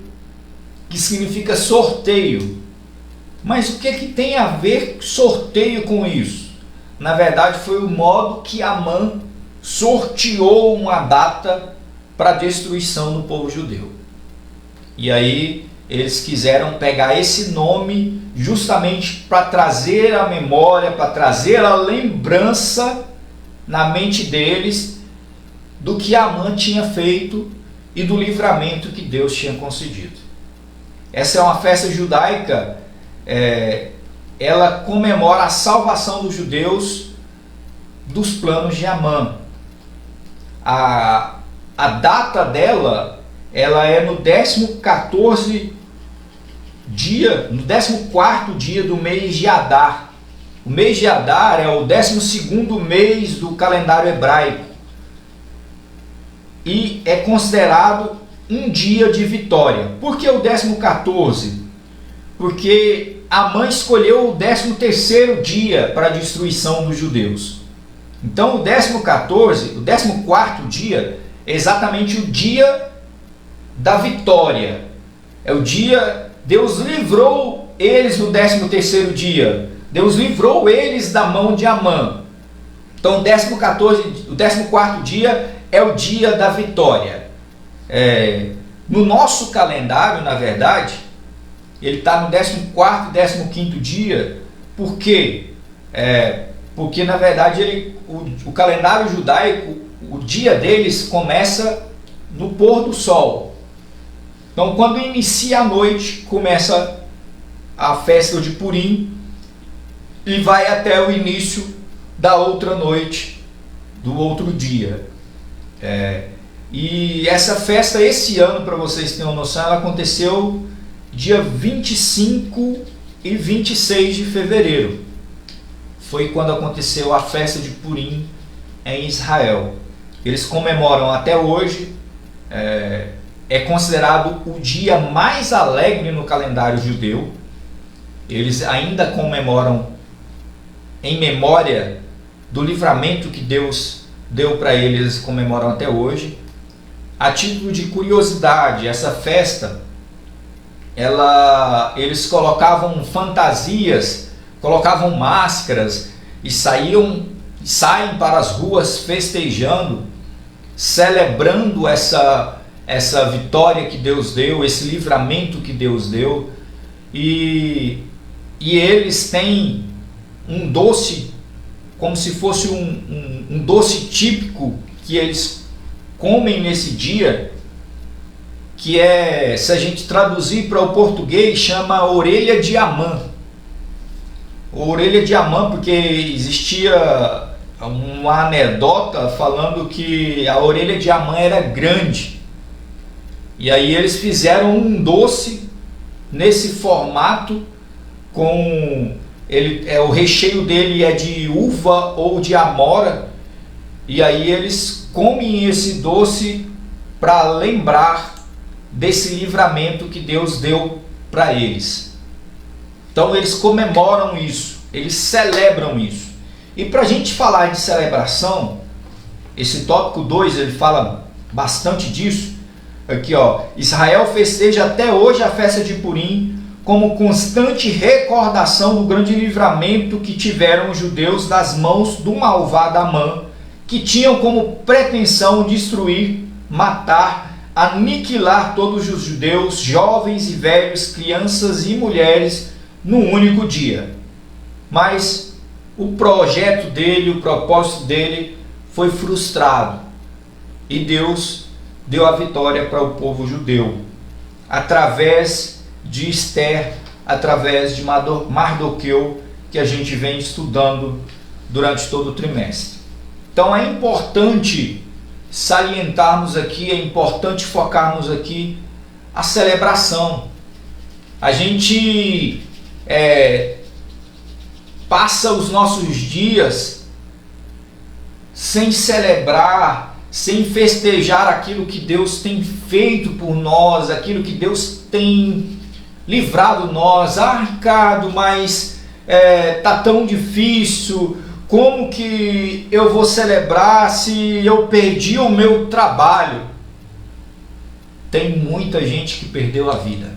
que significa sorteio. Mas o que tem a ver sorteio com isso? Na verdade foi o modo que Amã sorteou uma data para a destruição do povo judeu. E aí eles quiseram pegar esse nome justamente para trazer a memória, para trazer a lembrança na mente deles do que Amã tinha feito e do livramento que Deus tinha concedido. Essa é uma festa judaica, ela comemora a salvação dos judeus dos planos de Amã. A data dela, ela é no 14º dia, no 14º dia do mês de Adar. O mês de Adar é o 12º mês do calendário hebraico e é considerado um dia de vitória. Por que o 14º? Porque Amã escolheu o 13º dia para a destruição dos judeus. Então o 14º dia é exatamente o dia da vitória. É o dia, Deus livrou eles no 13º dia. Deus livrou eles da mão de Amã. Então o 14º dia é o dia da vitória. No nosso calendário, na verdade, ele está no 14º e 15º dia. Por quê? Porque na verdade o calendário judaico, o dia deles começa no pôr do sol. Então quando inicia a noite, começa a festa de Purim e vai até o início da outra noite do outro dia. E essa festa esse ano, para vocês terem uma noção, ela aconteceu dia 25 e 26 de fevereiro. Foi quando aconteceu a festa de Purim em Israel. Eles comemoram até hoje, é considerado o dia mais alegre no calendário judeu. Eles ainda comemoram em memória do livramento que Deus deu para eles, eles comemoram até hoje. A título de curiosidade, essa festa, eles colocavam fantasias, colocavam máscaras e saem para as ruas festejando, celebrando essa vitória que Deus deu, esse livramento que Deus deu. E eles têm um doce, como se fosse um doce típico que eles comem nesse dia, que é, se a gente traduzir para o português, chama orelha de Amã. Orelha de Amã, porque existia uma anedota falando que a orelha de Amã era grande. E aí eles fizeram um doce nesse formato, o recheio dele é de uva ou de amora, e aí eles comem esse doce para lembrar desse livramento que Deus deu para eles. Então eles comemoram isso, eles celebram isso. E para a gente falar de celebração, esse tópico 2 ele fala bastante disso. Aqui ó, Israel festeja até hoje a festa de Purim como constante recordação do grande livramento que tiveram os judeus das mãos do malvado Amã, que tinham como pretensão destruir, matar, aniquilar todos os judeus, jovens e velhos, crianças e mulheres, num único dia. Mas o projeto dele, o propósito dele foi frustrado, e Deus deu a vitória para o povo judeu, através de Esther, através de Mardoqueu, que a gente vem estudando durante todo o trimestre. Então é importante salientarmos aqui, é importante focarmos aqui a celebração. A gente passa os nossos dias sem celebrar, sem festejar aquilo que Deus tem feito por nós, aquilo que Deus tem livrado nós. Ricardo, mas tá tão difícil, como que eu vou celebrar se eu perdi o meu trabalho? Tem muita gente que perdeu a vida.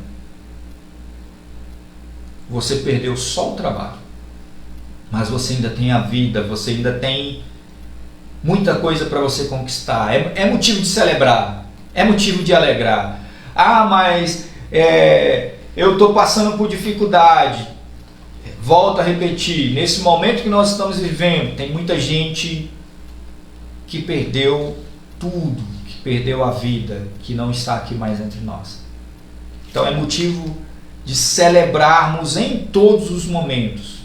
Você perdeu só o trabalho, mas você ainda tem a vida, você ainda tem muita coisa para você conquistar. É motivo de celebrar, é motivo de alegrar. Mas eu estou passando por dificuldade. Volto a repetir, nesse momento que nós estamos vivendo, tem muita gente que perdeu tudo, que perdeu a vida, que não está aqui mais entre nós. Então é motivo de celebrarmos em todos os momentos.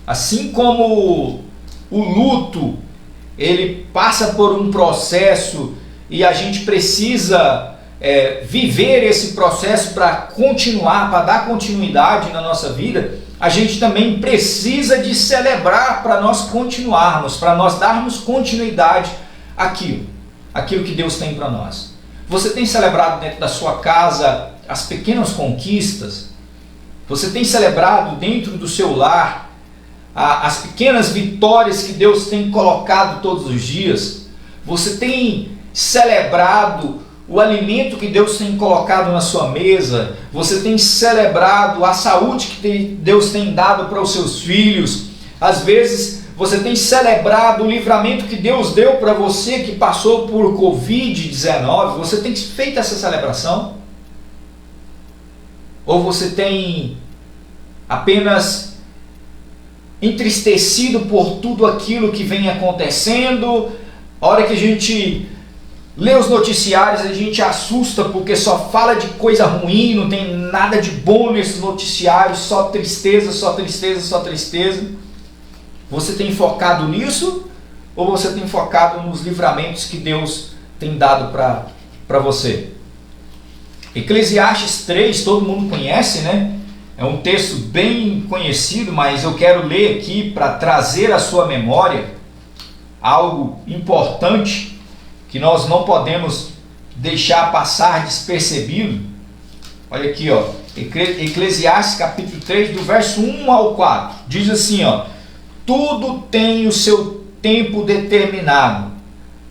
Assim como o luto, ele passa por um processo e a gente precisa viver esse processo para continuar, para dar continuidade na nossa vida. A gente também precisa de celebrar para nós continuarmos, para nós darmos continuidade àquilo que Deus tem para nós. Você tem celebrado dentro da sua casa as pequenas conquistas? Você tem celebrado dentro do seu lar as pequenas vitórias que Deus tem colocado todos os dias? Você tem celebrado o alimento que Deus tem colocado na sua mesa? Você tem celebrado a saúde que Deus tem dado para os seus filhos? Às vezes você tem celebrado o livramento que Deus deu para você que passou por Covid-19? Você tem feito essa celebração? Ou você tem apenas entristecido por tudo aquilo que vem acontecendo? A hora que a gente lê os noticiários, a gente assusta porque só fala de coisa ruim, não tem nada de bom nesses noticiários, só tristeza, só tristeza, só tristeza. Você tem focado nisso? Ou você tem focado nos livramentos que Deus tem dado para você? Eclesiastes 3, todo mundo conhece, né? É um texto bem conhecido, mas eu quero ler aqui para trazer à sua memória algo importante que nós não podemos deixar passar despercebido. Olha aqui, ó, Eclesiastes capítulo 3, do verso 1 ao 4. Diz assim, ó: tudo tem o seu tempo determinado.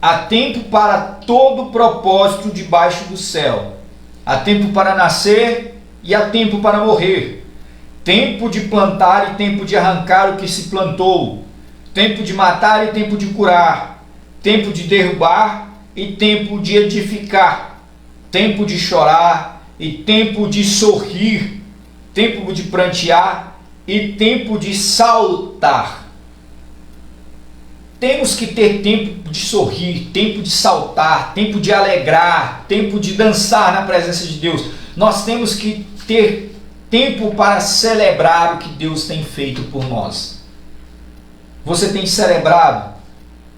Há tempo para todo propósito debaixo do céu. Há tempo para nascer e há tempo para morrer. Tempo de plantar e tempo de arrancar o que se plantou. Tempo de matar e tempo de curar. Tempo de derrubar e tempo de edificar. Tempo de chorar e tempo de sorrir. Tempo de prantear e tempo de saltar. Temos que ter tempo de sorrir, tempo de saltar, tempo de alegrar, tempo de dançar na presença de Deus. Nós temos que ter tempo para celebrar o que Deus tem feito por nós. Você tem celebrado?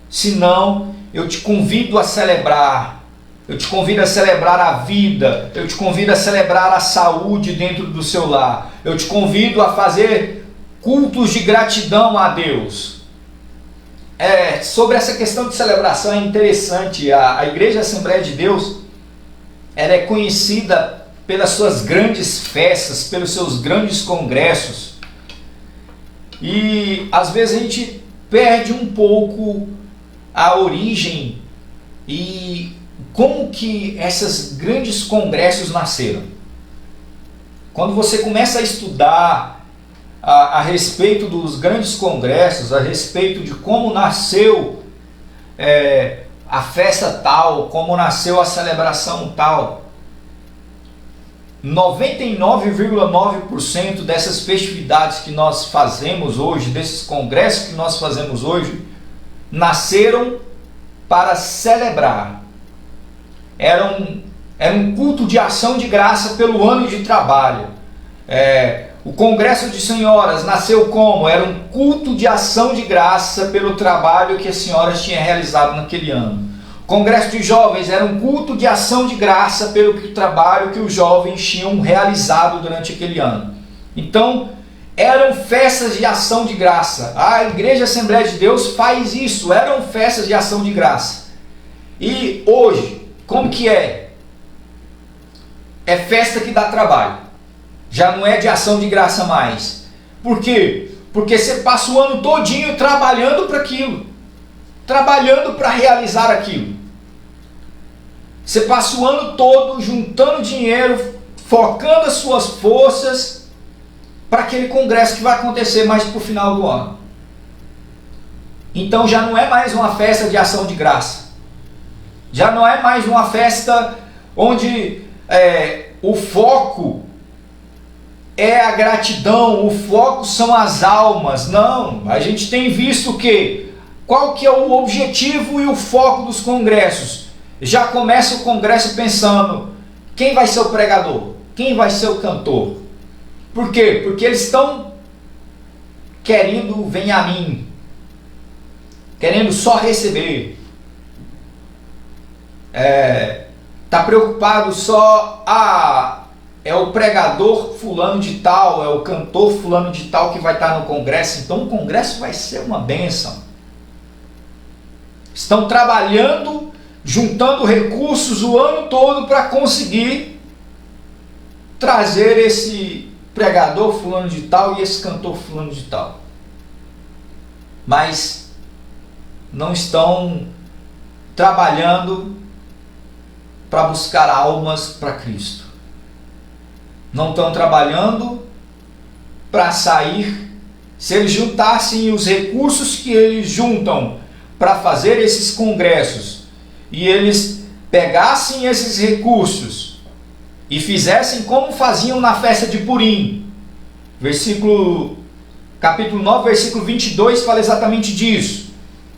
Se não, eu te convido a celebrar. Eu te convido a celebrar a vida. Eu te convido a celebrar a saúde dentro do seu lar. Eu te convido a fazer cultos de gratidão a Deus. Sobre essa questão de celebração é interessante. A Igreja Assembleia de Deus, ela é conhecida pelas suas grandes festas, pelos seus grandes congressos. E às vezes a gente perde um pouco a origem e como que esses grandes congressos nasceram. Quando você começa a estudar a respeito dos grandes congressos, a respeito de como nasceu a festa tal, como nasceu a celebração tal, 99,9% dessas festividades que nós fazemos hoje, desses congressos que nós fazemos hoje, nasceram para celebrar. Era um culto de ação de graça pelo ano de trabalho. O Congresso de Senhoras nasceu como? Era um culto de ação de graça pelo trabalho que as senhoras tinham realizado naquele ano. O Congresso de Jovens era um culto de ação de graça pelo trabalho que os jovens tinham realizado durante aquele ano. Então, eram festas de ação de graça. A Igreja Assembleia de Deus faz isso, eram festas de ação de graça. E hoje, como que é? É festa que dá trabalho. Já não é de ação de graça mais. Por quê? Porque você passa o ano todinho trabalhando para aquilo. Trabalhando para realizar aquilo. Você passa o ano todo juntando dinheiro, focando as suas forças para aquele congresso que vai acontecer mais para o final do ano. Então já não é mais uma festa de ação de graça. Já não é mais uma festa onde o foco é a gratidão, o foco são as almas. Não, a gente tem visto que qual que é o objetivo e o foco dos congressos? Já começa o congresso pensando, quem vai ser o pregador? Quem vai ser o cantor? Por quê? Porque eles estão querendo vem a mim, querendo só receber. Tá preocupado só, é o pregador fulano de tal, é o cantor fulano de tal que vai estar no congresso, então o congresso vai ser uma bênção. Estão trabalhando, juntando recursos o ano todo para conseguir trazer esse pregador fulano de tal e esse cantor fulano de tal. Mas não estão trabalhando para buscar almas para Cristo. Não estão trabalhando para sair. Se eles juntassem os recursos que eles juntam para fazer esses congressos e eles pegassem esses recursos e fizessem como faziam na festa de Purim, capítulo 9, versículo 22 fala exatamente disso.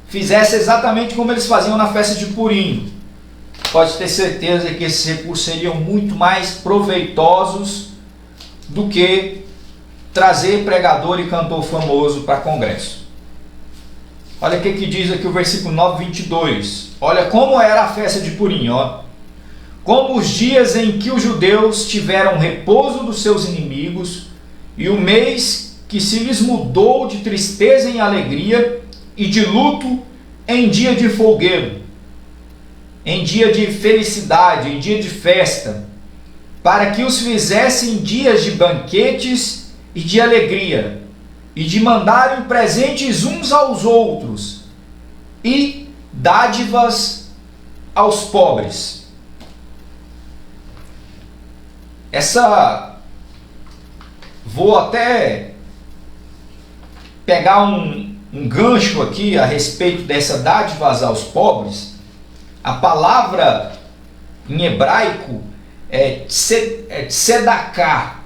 Fizesse exatamente como eles faziam na festa de Purim, pode ter certeza que esses recursos seriam muito mais proveitosos do que trazer pregador e cantor famoso para congresso. Olha o que diz aqui o versículo 9, 22. Olha como era a festa de Purim. Como os dias em que os judeus tiveram repouso dos seus inimigos, e o mês que se lhes mudou de tristeza em alegria, e de luto em dia de folguedo, em dia de felicidade, em dia de festa, para que os fizessem dias de banquetes e de alegria, e de mandarem presentes uns aos outros, e dádivas aos pobres. Vou até pegar um gancho aqui a respeito dessa dádivas aos pobres. A palavra em hebraico é tzedaká.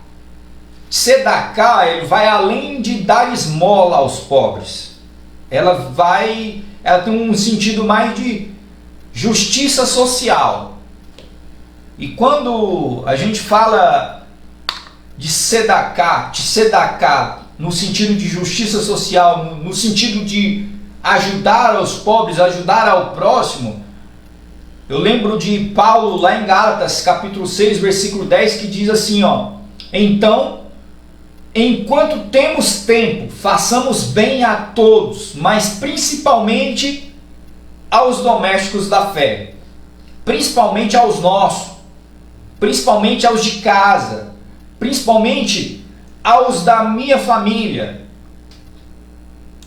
Tzedaká, ele vai além de dar esmola aos pobres. Ela tem um sentido mais de justiça social. E quando a gente fala de tzedaká no sentido de justiça social, no sentido de ajudar aos pobres, ajudar ao próximo, eu lembro de Paulo lá em Gálatas, capítulo 6, versículo 10, que diz assim, então, enquanto temos tempo, façamos bem a todos, mas principalmente aos domésticos da fé, principalmente aos nossos, principalmente aos de casa, principalmente aos da minha família.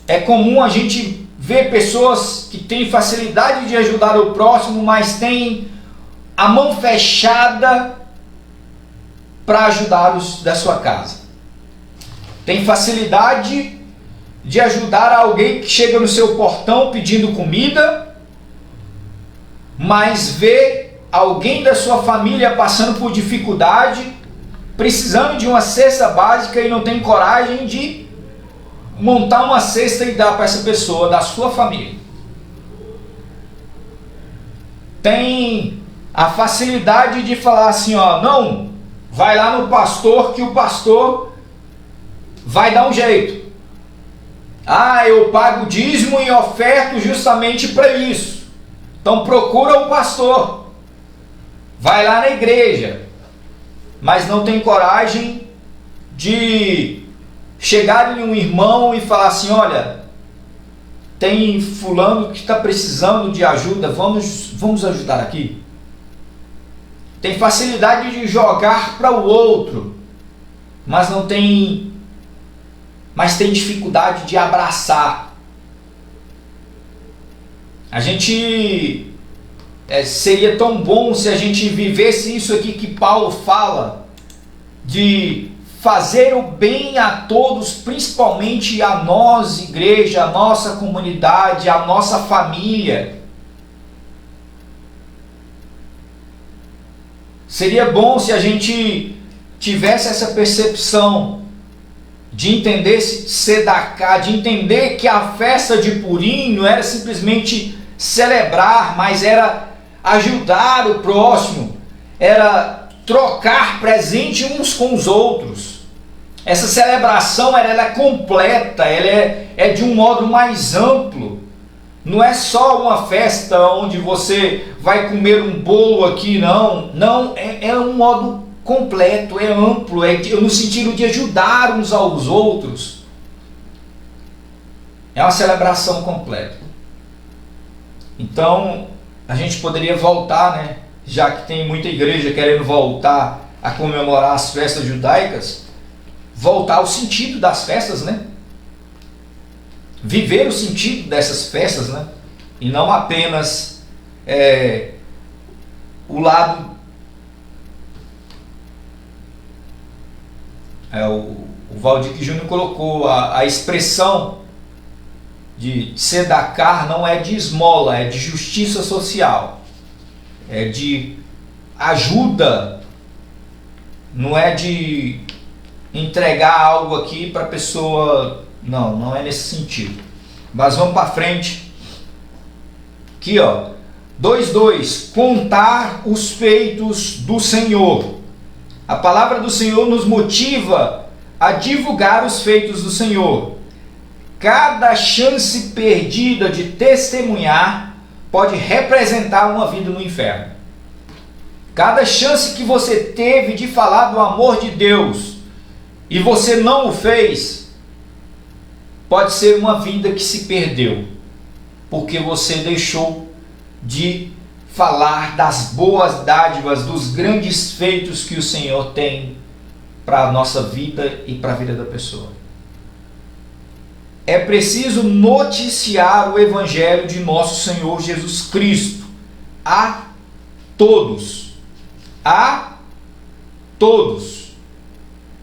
É comum a gente ver pessoas que têm facilidade de ajudar o próximo, mas têm a mão fechada para ajudar os da sua casa. Tem facilidade de ajudar alguém que chega no seu portão pedindo comida, mas vê alguém da sua família passando por dificuldade, precisando de uma cesta básica e não tem coragem de montar uma cesta e dar para essa pessoa da sua família. Tem a facilidade de falar assim, não, vai lá no pastor que o pastor vai dar um jeito. Eu pago dízimo e oferto justamente para isso. Então procura o pastor. Vai lá na igreja. Mas não tem coragem de chegar em um irmão e falar assim, olha, tem fulano que está precisando de ajuda, vamos ajudar aqui. Tem facilidade de jogar para o outro, mas tem dificuldade de abraçar. A gente seria tão bom se a gente vivesse isso aqui que Paulo fala, de fazer o bem a todos, principalmente a nós, igreja, a nossa comunidade, a nossa família. Seria bom se a gente tivesse essa percepção de entender esse tzedaká, de entender que a festa de Purim não era simplesmente celebrar, mas era ajudar o próximo, era trocar presente uns com os outros. Essa celebração ela é completa, ela é de um modo mais amplo. Não é só uma festa onde você vai comer um bolo aqui, não, é um modo completo, é amplo, no sentido de ajudar uns aos outros. É uma celebração completa. Então, a gente poderia voltar, já que tem muita igreja querendo voltar a comemorar as festas judaicas, voltar ao sentido das festas, viver o sentido dessas festas, e não apenas o lado. O Valdir Júnior colocou a expressão de tzedaká não é de esmola, é de justiça social, é de ajuda, não é de entregar algo aqui para a pessoa, não é nesse sentido. Mas vamos para frente. Aqui 2:2, contar os feitos do Senhor. A palavra do Senhor nos motiva a divulgar os feitos do Senhor. Cada chance perdida de testemunhar pode representar uma vida no inferno. Cada chance que você teve de falar do amor de Deus e você não o fez, pode ser uma vida que se perdeu, porque você deixou de falar das boas dádivas, dos grandes feitos que o Senhor tem para a nossa vida e para a vida da pessoa. é preciso noticiar o Evangelho de nosso Senhor Jesus Cristo a todos. A todos.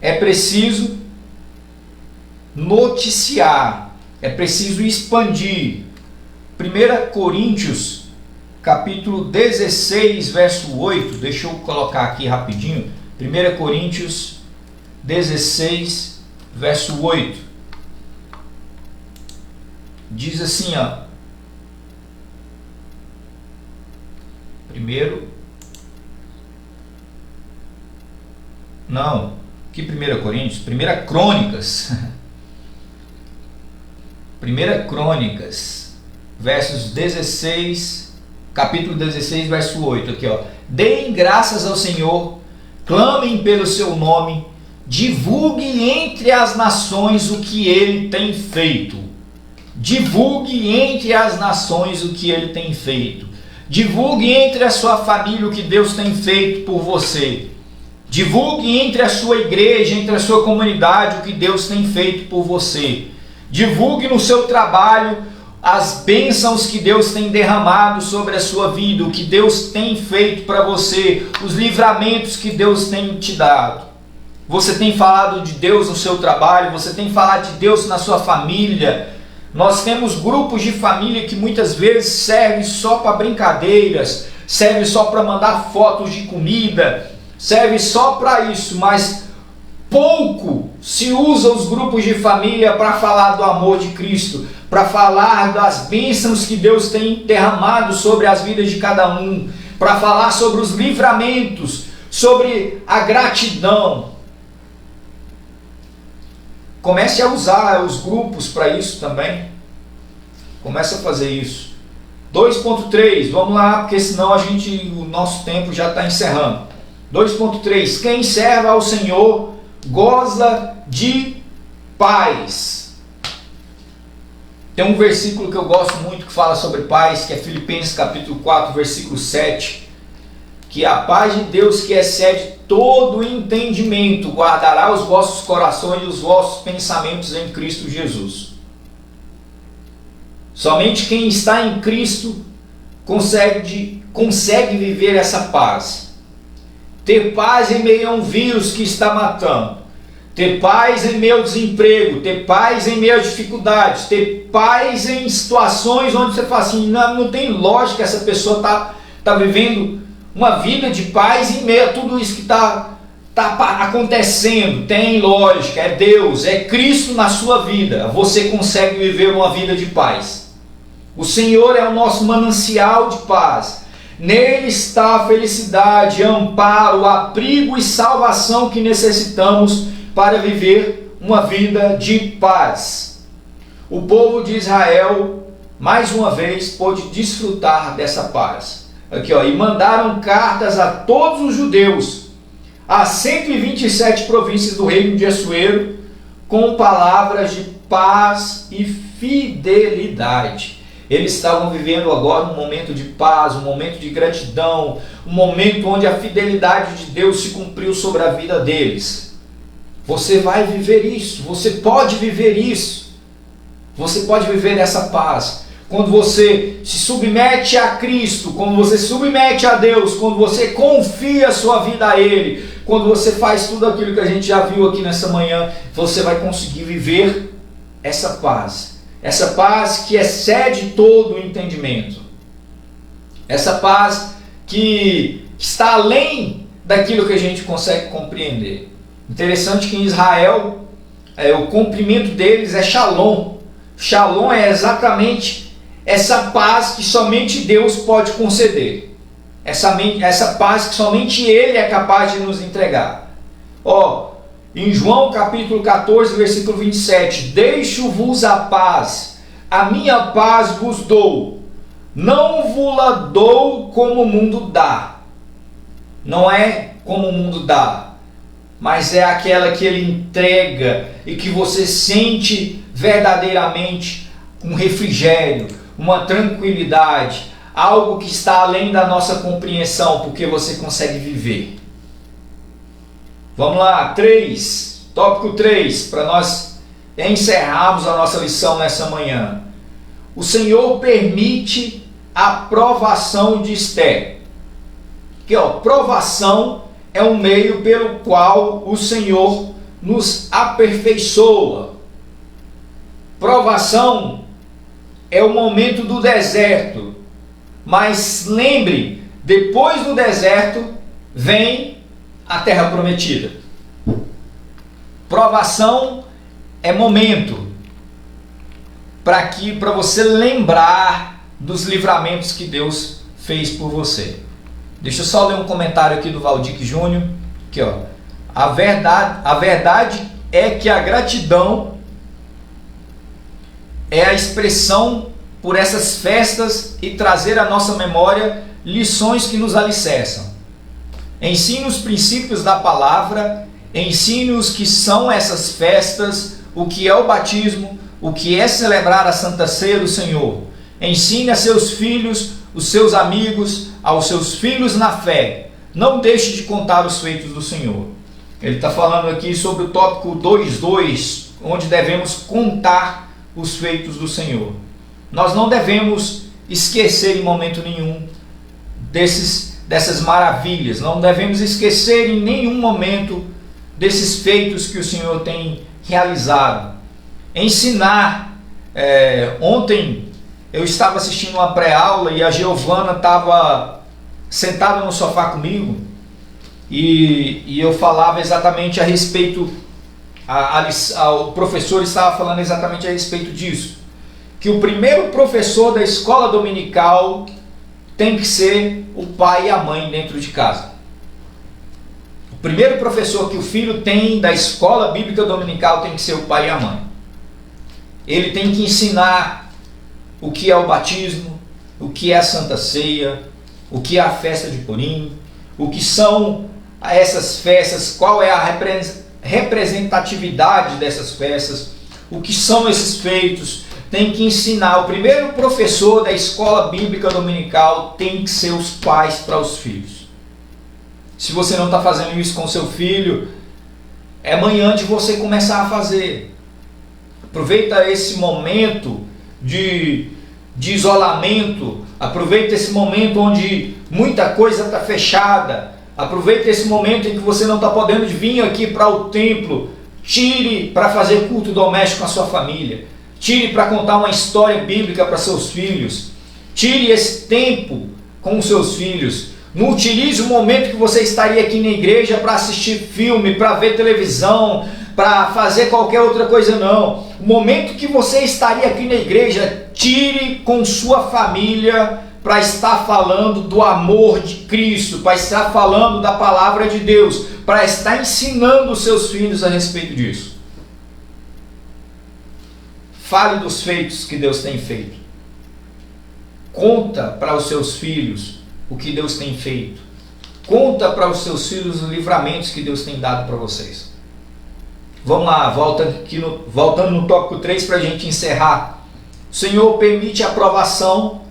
É preciso noticiar, é preciso expandir. 1 Coríntios, capítulo 16, verso 8, deixa eu colocar aqui rapidinho. 1 Coríntios 16, verso 8. Diz assim, ó. Que 1 Coríntios? 1 Crônicas. 1 Crônicas, versos 16, capítulo 16, verso 8, aqui ó. Deem graças ao Senhor, clamem pelo seu nome, divulgue entre as nações o que ele tem feito. Divulgue entre as nações o que ele tem feito. Divulgue entre a sua família o que Deus tem feito por você. Divulgue entre a sua igreja, entre a sua comunidade o que Deus tem feito por você. Divulgue no seu trabalho as bênçãos que Deus tem derramado sobre a sua vida, o que Deus tem feito para você, os livramentos que Deus tem te dado. Você tem falado de Deus no seu trabalho, você tem falado de Deus na sua família. Nós temos grupos de família que muitas vezes servem só para brincadeiras, servem só para mandar fotos de comida, servem só para isso, mas pouco se usa os grupos de família para falar do amor de Cristo, para falar das bênçãos que Deus tem derramado sobre as vidas de cada um, para falar sobre os livramentos, sobre a gratidão. Comece a usar os grupos para isso também. Comece a fazer isso. 2.3, vamos lá, porque senão o nosso tempo já está encerrando. 2.3, quem serve ao Senhor goza de paz. Tem um versículo que eu gosto muito que fala sobre paz, que é Filipenses capítulo 4, versículo 7, que a paz de Deus, que excede todo entendimento, guardará os vossos corações e os vossos pensamentos em Cristo Jesus. Somente quem está em Cristo consegue viver essa paz. Ter paz em meio a um vírus que está matando. Ter paz em meio ao desemprego. Ter paz em meio às dificuldades. Ter paz em situações onde você fala assim, não tem lógica essa pessoa tá vivendo uma vida de paz em meio a tudo isso que está acontecendo. Tem lógica, é Deus, é Cristo na sua vida. Você consegue viver uma vida de paz. O Senhor é o nosso manancial de paz. Nele está a felicidade, amparo, abrigo e salvação que necessitamos para viver uma vida de paz. O povo de Israel, mais uma vez, pôde desfrutar dessa paz. Aqui, ó, e mandaram cartas a todos os judeus, a 127 províncias do reino de Assuero, com palavras de paz e fidelidade. Eles estavam vivendo agora um momento de paz, um momento de gratidão, um momento onde a fidelidade de Deus se cumpriu sobre a vida deles. Você vai viver isso, você pode viver isso, você pode viver nessa paz. Quando você se submete a Cristo, quando você se submete a Deus, quando você confia a sua vida a Ele, quando você faz tudo aquilo que a gente já viu aqui nessa manhã, você vai conseguir viver essa paz. Essa paz que excede todo o entendimento. Essa paz que está além daquilo que a gente consegue compreender. Interessante que em Israel, o cumprimento deles é Shalom. Shalom é exatamente essa paz que somente Deus pode conceder. Essa paz que somente Ele é capaz de nos entregar. Em João capítulo 14, versículo 27, deixo-vos a paz, a minha paz vos dou, não vos-la dou como o mundo dá. Não é como o mundo dá, mas é aquela que Ele entrega e que você sente verdadeiramente um refrigério, uma tranquilidade, algo que está além da nossa compreensão, porque você consegue viver. Vamos lá, tópico 3, para nós encerrarmos a nossa lição nessa manhã. O Senhor permite a provação de Esther. Que provação é um meio pelo qual o Senhor nos aperfeiçoa. Provação é o momento do deserto. Mas lembre, depois do deserto vem a terra prometida. Provação é momento para você lembrar dos livramentos que Deus fez por você. Deixa eu só ler um comentário aqui do Valdir Júnior. Aqui, ó. A verdade é que a gratidão é a expressão por essas festas e trazer à nossa memória lições que nos alicerçam. Ensine os princípios da palavra, ensine os que são essas festas, o que é o batismo, o que é celebrar a Santa Ceia do Senhor. Ensine a seus filhos, os seus amigos, aos seus filhos na fé. Não deixe de contar os feitos do Senhor. Ele está falando aqui sobre o tópico 2.2, onde devemos contar os feitos do Senhor. Nós não devemos esquecer em momento nenhum dessas maravilhas. Não devemos esquecer em nenhum momento desses feitos que o Senhor tem realizado. Ensinar. Ontem eu estava assistindo uma pré-aula e a Giovana estava sentada no sofá comigo e eu falava exatamente a respeito, o professor estava falando exatamente a respeito disso, que o primeiro professor da escola dominical tem que ser o pai e a mãe dentro de casa. O primeiro professor que o filho tem da escola bíblica dominical tem que ser o pai e a mãe. Ele tem que ensinar o que é o batismo, o que é a Santa Ceia, o que é a festa de Purim, o que são essas festas, qual é a representatividade dessas festas, o que são esses feitos. Tem que ensinar. O primeiro professor da escola bíblica dominical tem que ser os pais para os filhos. Se você não está fazendo isso com seu filho, é manhã de você começar a fazer. Aproveita esse momento de isolamento, aproveita esse momento onde muita coisa está fechada, aproveita esse momento em que você não está podendo vir aqui para o templo, tire para fazer culto doméstico com a sua família, tire para contar uma história bíblica para seus filhos, tire esse tempo com os seus filhos. Não utilize o momento que você estaria aqui na igreja para assistir filme, para ver televisão, para fazer qualquer outra coisa, não. O momento que você estaria aqui na igreja, tire com sua família para estar falando do amor de Cristo, para estar falando da palavra de Deus, para estar ensinando os seus filhos a respeito disso. Fale dos feitos que Deus tem feito. Conta para os seus filhos o que Deus tem feito. Conta para os seus filhos os livramentos que Deus tem dado para vocês. Vamos lá, voltando no tópico 3 para a gente encerrar. O Senhor permite a aprovação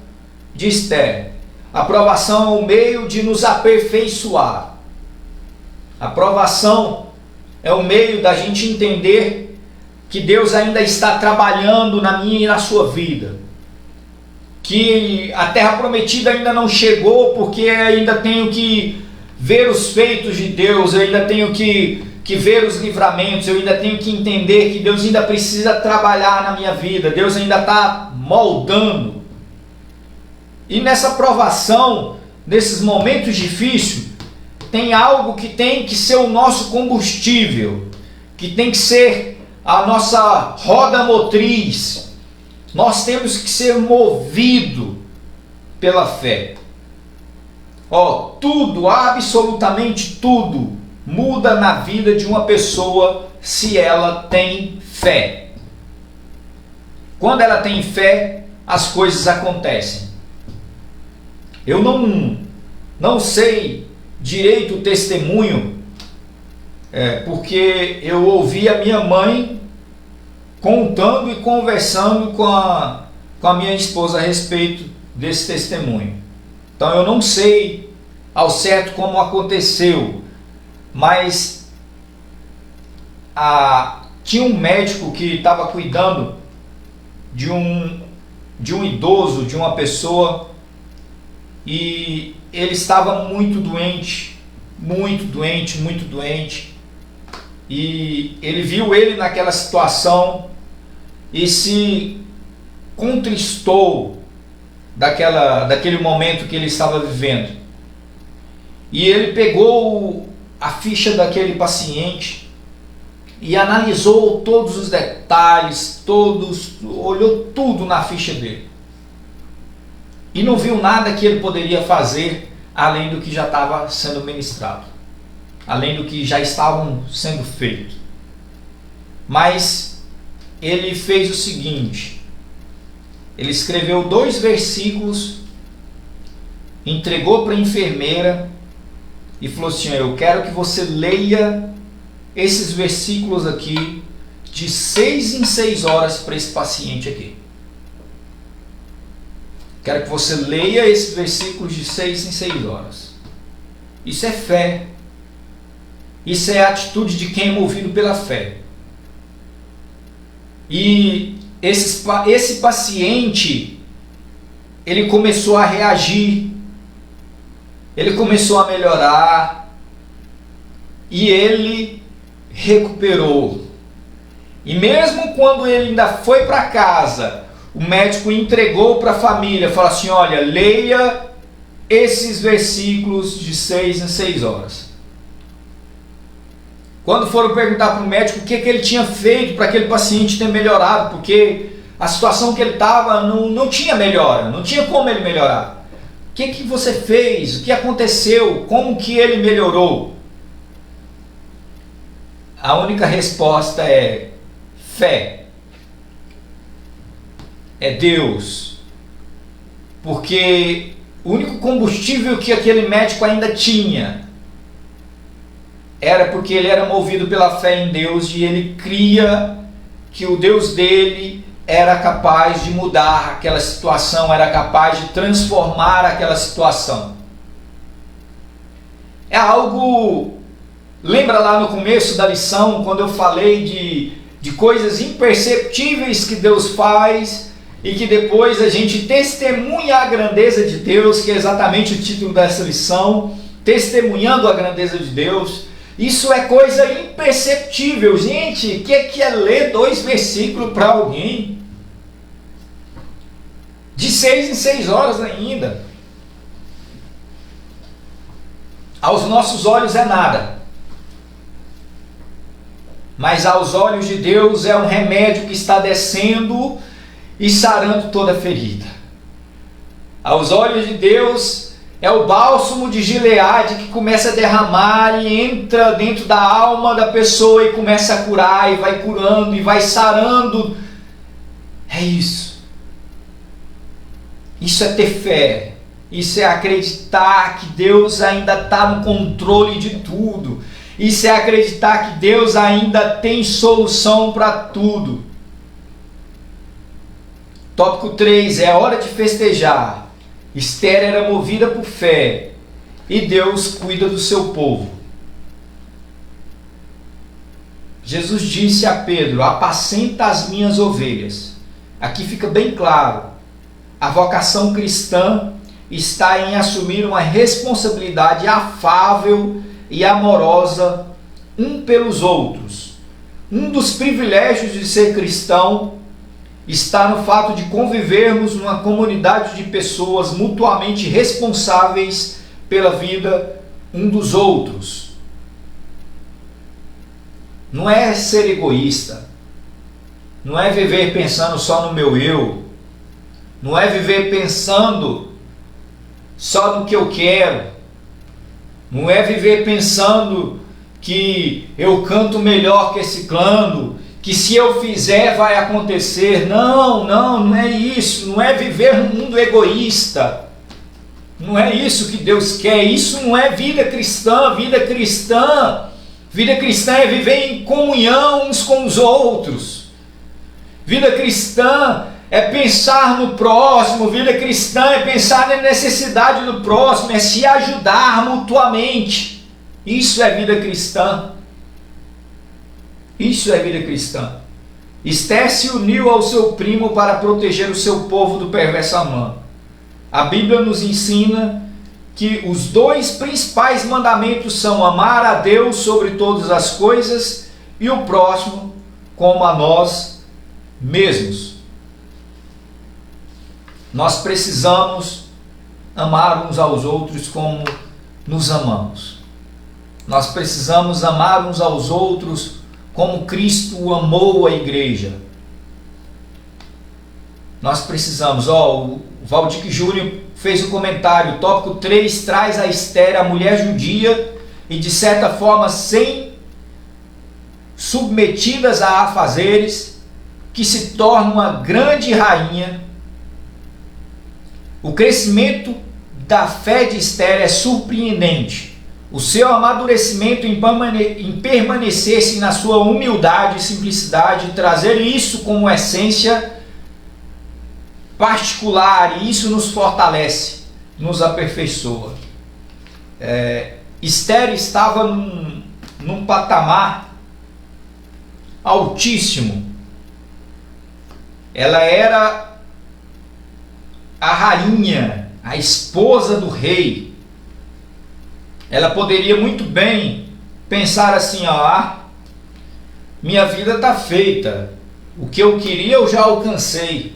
de Esther. A aprovação é o meio de nos aperfeiçoar. A aprovação é o meio da gente entender que Deus ainda está trabalhando na minha e na sua vida. Que a terra prometida ainda não chegou, porque ainda tenho que ver os feitos de Deus, eu ainda tenho que ver os livramentos, eu ainda tenho que entender que Deus ainda precisa trabalhar na minha vida, Deus ainda está moldando. E nessa provação, nesses momentos difíceis, tem algo que tem que ser o nosso combustível, que tem que ser a nossa roda motriz. Nós temos que ser movido pela fé. Tudo, absolutamente tudo, muda na vida de uma pessoa se ela tem fé. Quando ela tem fé, as coisas acontecem. Eu não sei direito o testemunho, porque eu ouvi a minha mãe contando e conversando com a minha esposa a respeito desse testemunho. Então eu não sei ao certo como aconteceu, mas tinha um médico que estava cuidando de um idoso, de uma pessoa, e ele estava muito doente, muito doente, muito doente, e ele viu ele naquela situação e se contristou daquele momento que ele estava vivendo. E ele pegou a ficha daquele paciente e analisou todos os detalhes, olhou tudo na ficha dele. E não viu nada que ele poderia fazer além do que já estava sendo ministrado, além do que já estavam sendo feito. Mas ele fez o seguinte: ele escreveu 2 versículos, entregou para a enfermeira e falou assim: eu quero que você leia esses versículos aqui de 6 em 6 horas para esse paciente aqui. Quero que você leia esses versículos de 6 em 6 horas. Isso é fé. Isso é a atitude de quem é movido pela fé. E esse paciente, ele começou a reagir, ele começou a melhorar, e ele recuperou. E mesmo quando ele ainda foi para casa, o médico entregou para a família, falou assim: olha, leia esses versículos de 6 em 6 horas. Quando foram perguntar para o médico o que ele tinha feito para aquele paciente ter melhorado, porque a situação que ele estava não tinha melhora, não tinha como ele melhorar. O que você fez? O que aconteceu? Como que ele melhorou? A única resposta é fé. É Deus. Porque o único combustível que aquele médico ainda tinha era porque ele era movido pela fé em Deus, e ele cria que o Deus dele era capaz de mudar aquela situação, era capaz de transformar aquela situação. É algo... Lembra lá no começo da lição, quando eu falei de coisas imperceptíveis que Deus faz e que depois a gente testemunha a grandeza de Deus, que é exatamente o título dessa lição, testemunhando a grandeza de Deus. Isso é coisa imperceptível. Gente, o que é ler 2 versículos para alguém? De 6 em 6 horas ainda. Aos nossos olhos é nada. Mas aos olhos de Deus é um remédio que está descendo e sarando toda ferida. Aos olhos de Deus é o bálsamo de Gileade que começa a derramar e entra dentro da alma da pessoa e começa a curar, e vai curando e vai sarando. É isso. Isso é ter fé. Isso é acreditar que Deus ainda está no controle de tudo. Isso é acreditar que Deus ainda tem solução para tudo. Tópico 3, é hora de festejar. Esther era movida por fé, e Deus cuida do seu povo. Jesus disse a Pedro: apacenta as minhas ovelhas. Aqui fica bem claro, a vocação cristã está em assumir uma responsabilidade afável e amorosa um pelos outros. Um dos privilégios de ser cristão está no fato de convivermos numa comunidade de pessoas mutuamente responsáveis pela vida um dos outros. Não é ser egoísta, não é viver pensando só no meu eu, não é viver pensando só no que eu quero, não é viver pensando que eu canto melhor que esse clã, que se eu fizer vai acontecer. Não é isso. Não é viver num mundo egoísta. Não é isso que Deus quer. Isso não é vida cristã. Vida cristã é viver em comunhão uns com os outros. Vida cristã é pensar no próximo. Vida cristã é pensar na necessidade do próximo, é se ajudar mutuamente. Isso é vida cristã. Isso é vida cristã. Esther se uniu ao seu primo para proteger o seu povo do perverso Amã. A Bíblia nos ensina que os dois principais mandamentos são amar a Deus sobre todas as coisas e o próximo como a nós mesmos. Nós precisamos amar uns aos outros como nos amamos. Nós precisamos amar uns aos outros como Cristo amou a igreja. Nós precisamos, o Valdir Júnior fez um comentário, o tópico 3 traz a Esther, a mulher judia, e de certa forma sem submetidas a afazeres, que se torna uma grande rainha. O crescimento da fé de Esther é surpreendente. O seu amadurecimento em permanecer-se na sua humildade e simplicidade, trazer isso como essência particular, e isso nos fortalece, nos aperfeiçoa. Esther estava num patamar altíssimo. Ela era a rainha, a esposa do rei. Ela poderia muito bem pensar assim, minha vida está feita, o que eu queria eu já alcancei.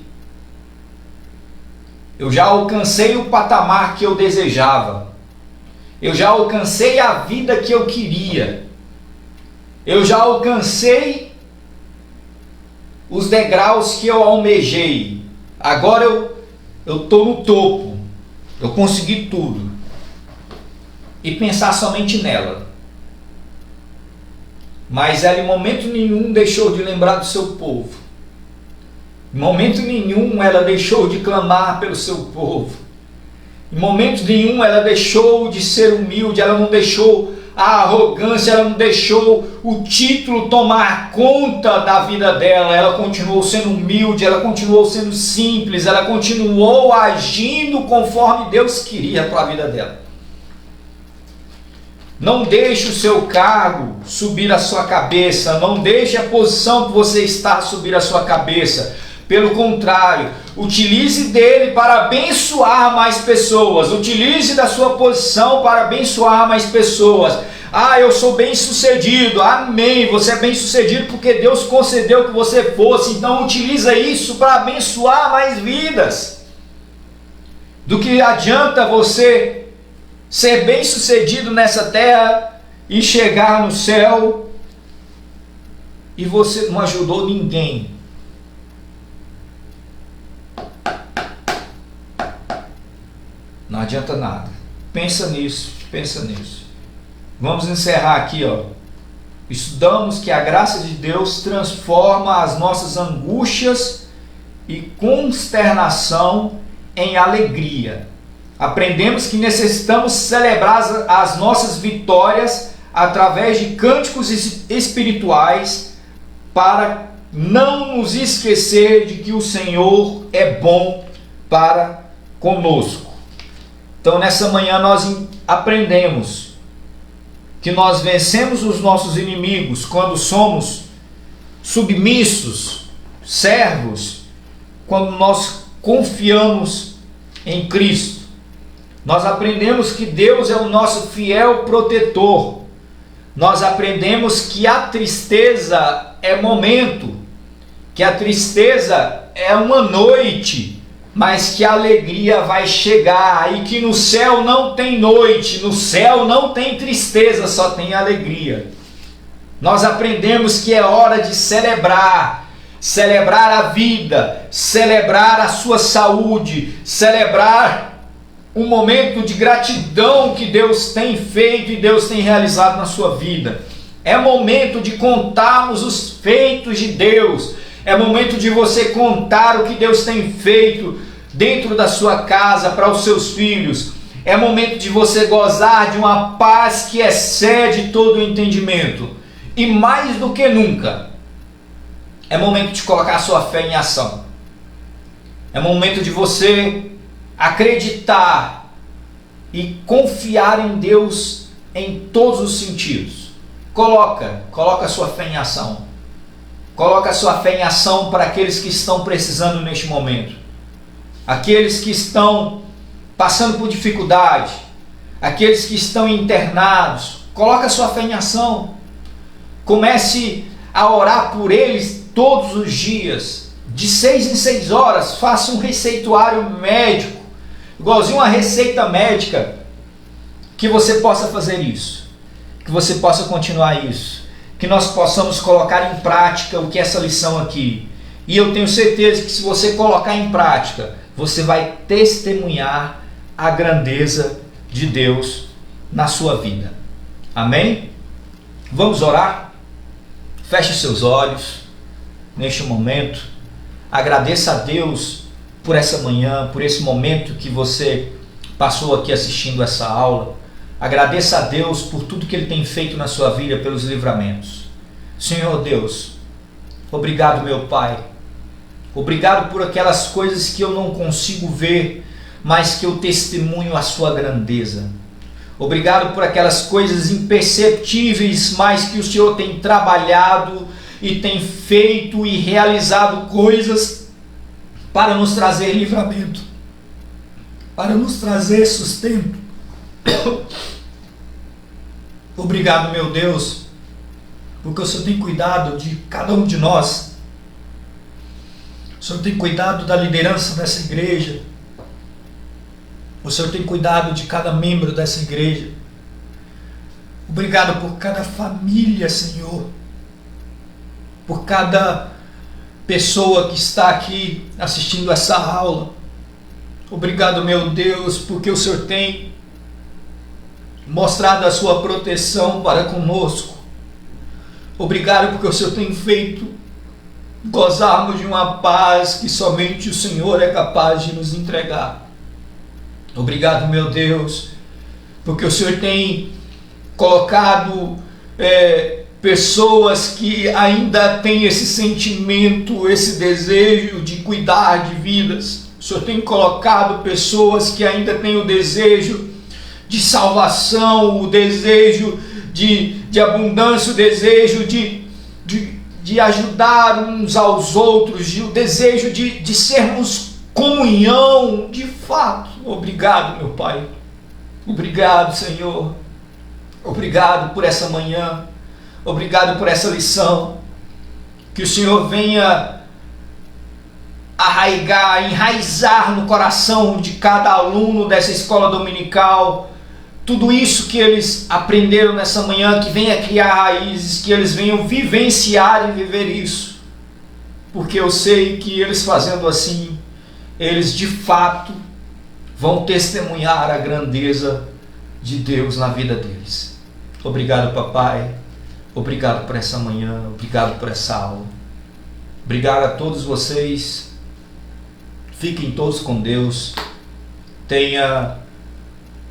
Eu já alcancei o patamar que eu desejava. Eu já alcancei a vida que eu queria. Eu já alcancei os degraus que eu almejei. Agora eu estou no topo. Eu consegui tudo. E pensar somente nela. Mas ela em momento nenhum deixou de lembrar do seu povo. Em momento nenhum ela deixou de clamar pelo seu povo. Em momento nenhum ela deixou de ser humilde, ela não deixou a arrogância, ela não deixou o título tomar conta da vida dela. Ela continuou sendo humilde, ela continuou sendo simples, ela continuou agindo conforme Deus queria para a vida dela. Não deixe o seu cargo subir a sua cabeça, não deixe a posição que você está subir a sua cabeça. Pelo contrário, utilize dele para abençoar mais pessoas. Utilize da sua posição para abençoar mais pessoas. Eu sou bem sucedido. Amém. Você é bem sucedido porque Deus concedeu que você fosse. Então utiliza isso para abençoar mais vidas. Do que adianta você ser bem sucedido nessa terra e chegar no céu e você não ajudou ninguém. Não adianta nada. Pensa nisso, pensa nisso. Vamos encerrar aqui, Estudamos que a graça de Deus transforma as nossas angústias e consternação em alegria. Aprendemos que necessitamos celebrar as nossas vitórias através de cânticos espirituais para não nos esquecer de que o Senhor é bom para conosco. Então nessa manhã nós aprendemos que nós vencemos os nossos inimigos quando somos submissos, servos, quando nós confiamos em Cristo. Nós aprendemos que Deus é o nosso fiel protetor. Nós aprendemos que a tristeza é momento, que a tristeza é uma noite, mas que a alegria vai chegar, e que no céu não tem noite, no céu não tem tristeza, só tem alegria. Nós aprendemos que é hora de celebrar a vida, celebrar a sua saúde, celebrar um momento de gratidão que Deus tem feito e Deus tem realizado na sua vida. É momento de contarmos os feitos de Deus. É momento de você contar o que Deus tem feito dentro da sua casa para os seus filhos. É momento de você gozar de uma paz que excede todo o entendimento. E mais do que nunca, é momento de colocar a sua fé em ação. É momento de você acreditar e confiar em Deus em todos os sentidos. Coloca a sua fé em ação. Coloca a sua fé em ação para aqueles que estão precisando neste momento. Aqueles que estão passando por dificuldade. Aqueles que estão internados. Coloca a sua fé em ação. Comece a orar por eles todos os dias. De 6 em 6 horas. Faça um receituário médico. Igualzinho uma receita médica. Que você possa fazer isso. Que você possa continuar isso. Que nós possamos colocar em prática o que é essa lição aqui. E eu tenho certeza que se você colocar em prática, você vai testemunhar a grandeza de Deus na sua vida. Amém? Vamos orar? Feche seus olhos neste momento. Agradeça a Deus por essa manhã, por esse momento que você passou aqui assistindo essa aula. Agradeça a Deus por tudo que Ele tem feito na sua vida, pelos livramentos. Senhor Deus, obrigado, meu Pai. Obrigado por aquelas coisas que eu não consigo ver, mas que eu testemunho a sua grandeza. Obrigado por aquelas coisas imperceptíveis, mas que o Senhor tem trabalhado e tem feito e realizado coisas para nos trazer livramento, para nos trazer sustento. Obrigado, meu Deus, porque o Senhor tem cuidado de cada um de nós. O Senhor tem cuidado da liderança dessa igreja. O Senhor tem cuidado de cada membro dessa igreja. Obrigado por cada família, Senhor. Por cada pessoa que está aqui assistindo essa aula. Obrigado, meu Deus, porque o Senhor tem mostrado a sua proteção para conosco. Obrigado porque o Senhor tem feito gozarmos de uma paz que somente o Senhor é capaz de nos entregar. Obrigado, meu Deus, porque o Senhor tem colocado pessoas que ainda têm esse sentimento, esse desejo de cuidar de vidas. O Senhor tem colocado pessoas que ainda têm o desejo de salvação, o desejo de abundância, o desejo de ajudar uns aos outros, o desejo de sermos comunhão, de fato. Obrigado, meu Pai. Obrigado, Senhor. Obrigado por essa manhã. Obrigado por essa lição. Que o Senhor venha enraizar no coração de cada aluno dessa escola dominical tudo isso que eles aprenderam nessa manhã, que venha criar raízes, que eles venham vivenciar e viver isso. Porque eu sei que eles fazendo assim, eles de fato vão testemunhar a grandeza de Deus na vida deles. Obrigado, papai. Obrigado por essa manhã. Obrigado por essa aula. Obrigado a todos vocês. Fiquem todos com Deus. Tenha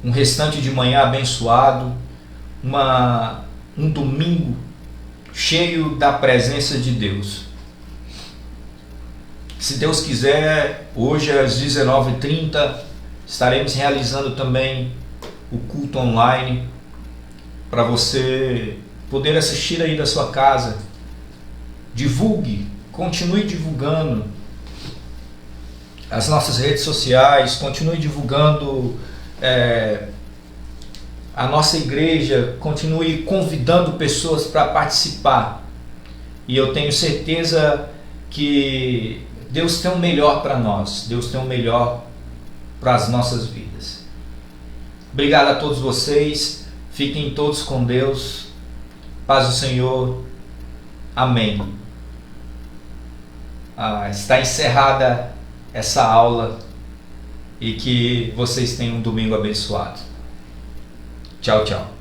um restante de manhã abençoado. Um domingo cheio da presença de Deus. Se Deus quiser, hoje às 19h30 estaremos realizando também o culto online para você poder assistir aí da sua casa. Divulgue, continue divulgando as nossas redes sociais, continue divulgando a nossa igreja, continue convidando pessoas para participar. E eu tenho certeza que Deus tem o melhor para nós, Deus tem o melhor para as nossas vidas. Obrigado a todos vocês, fiquem todos com Deus, paz do Senhor, amém. Está encerrada essa aula e que vocês tenham um domingo abençoado. Tchau, tchau.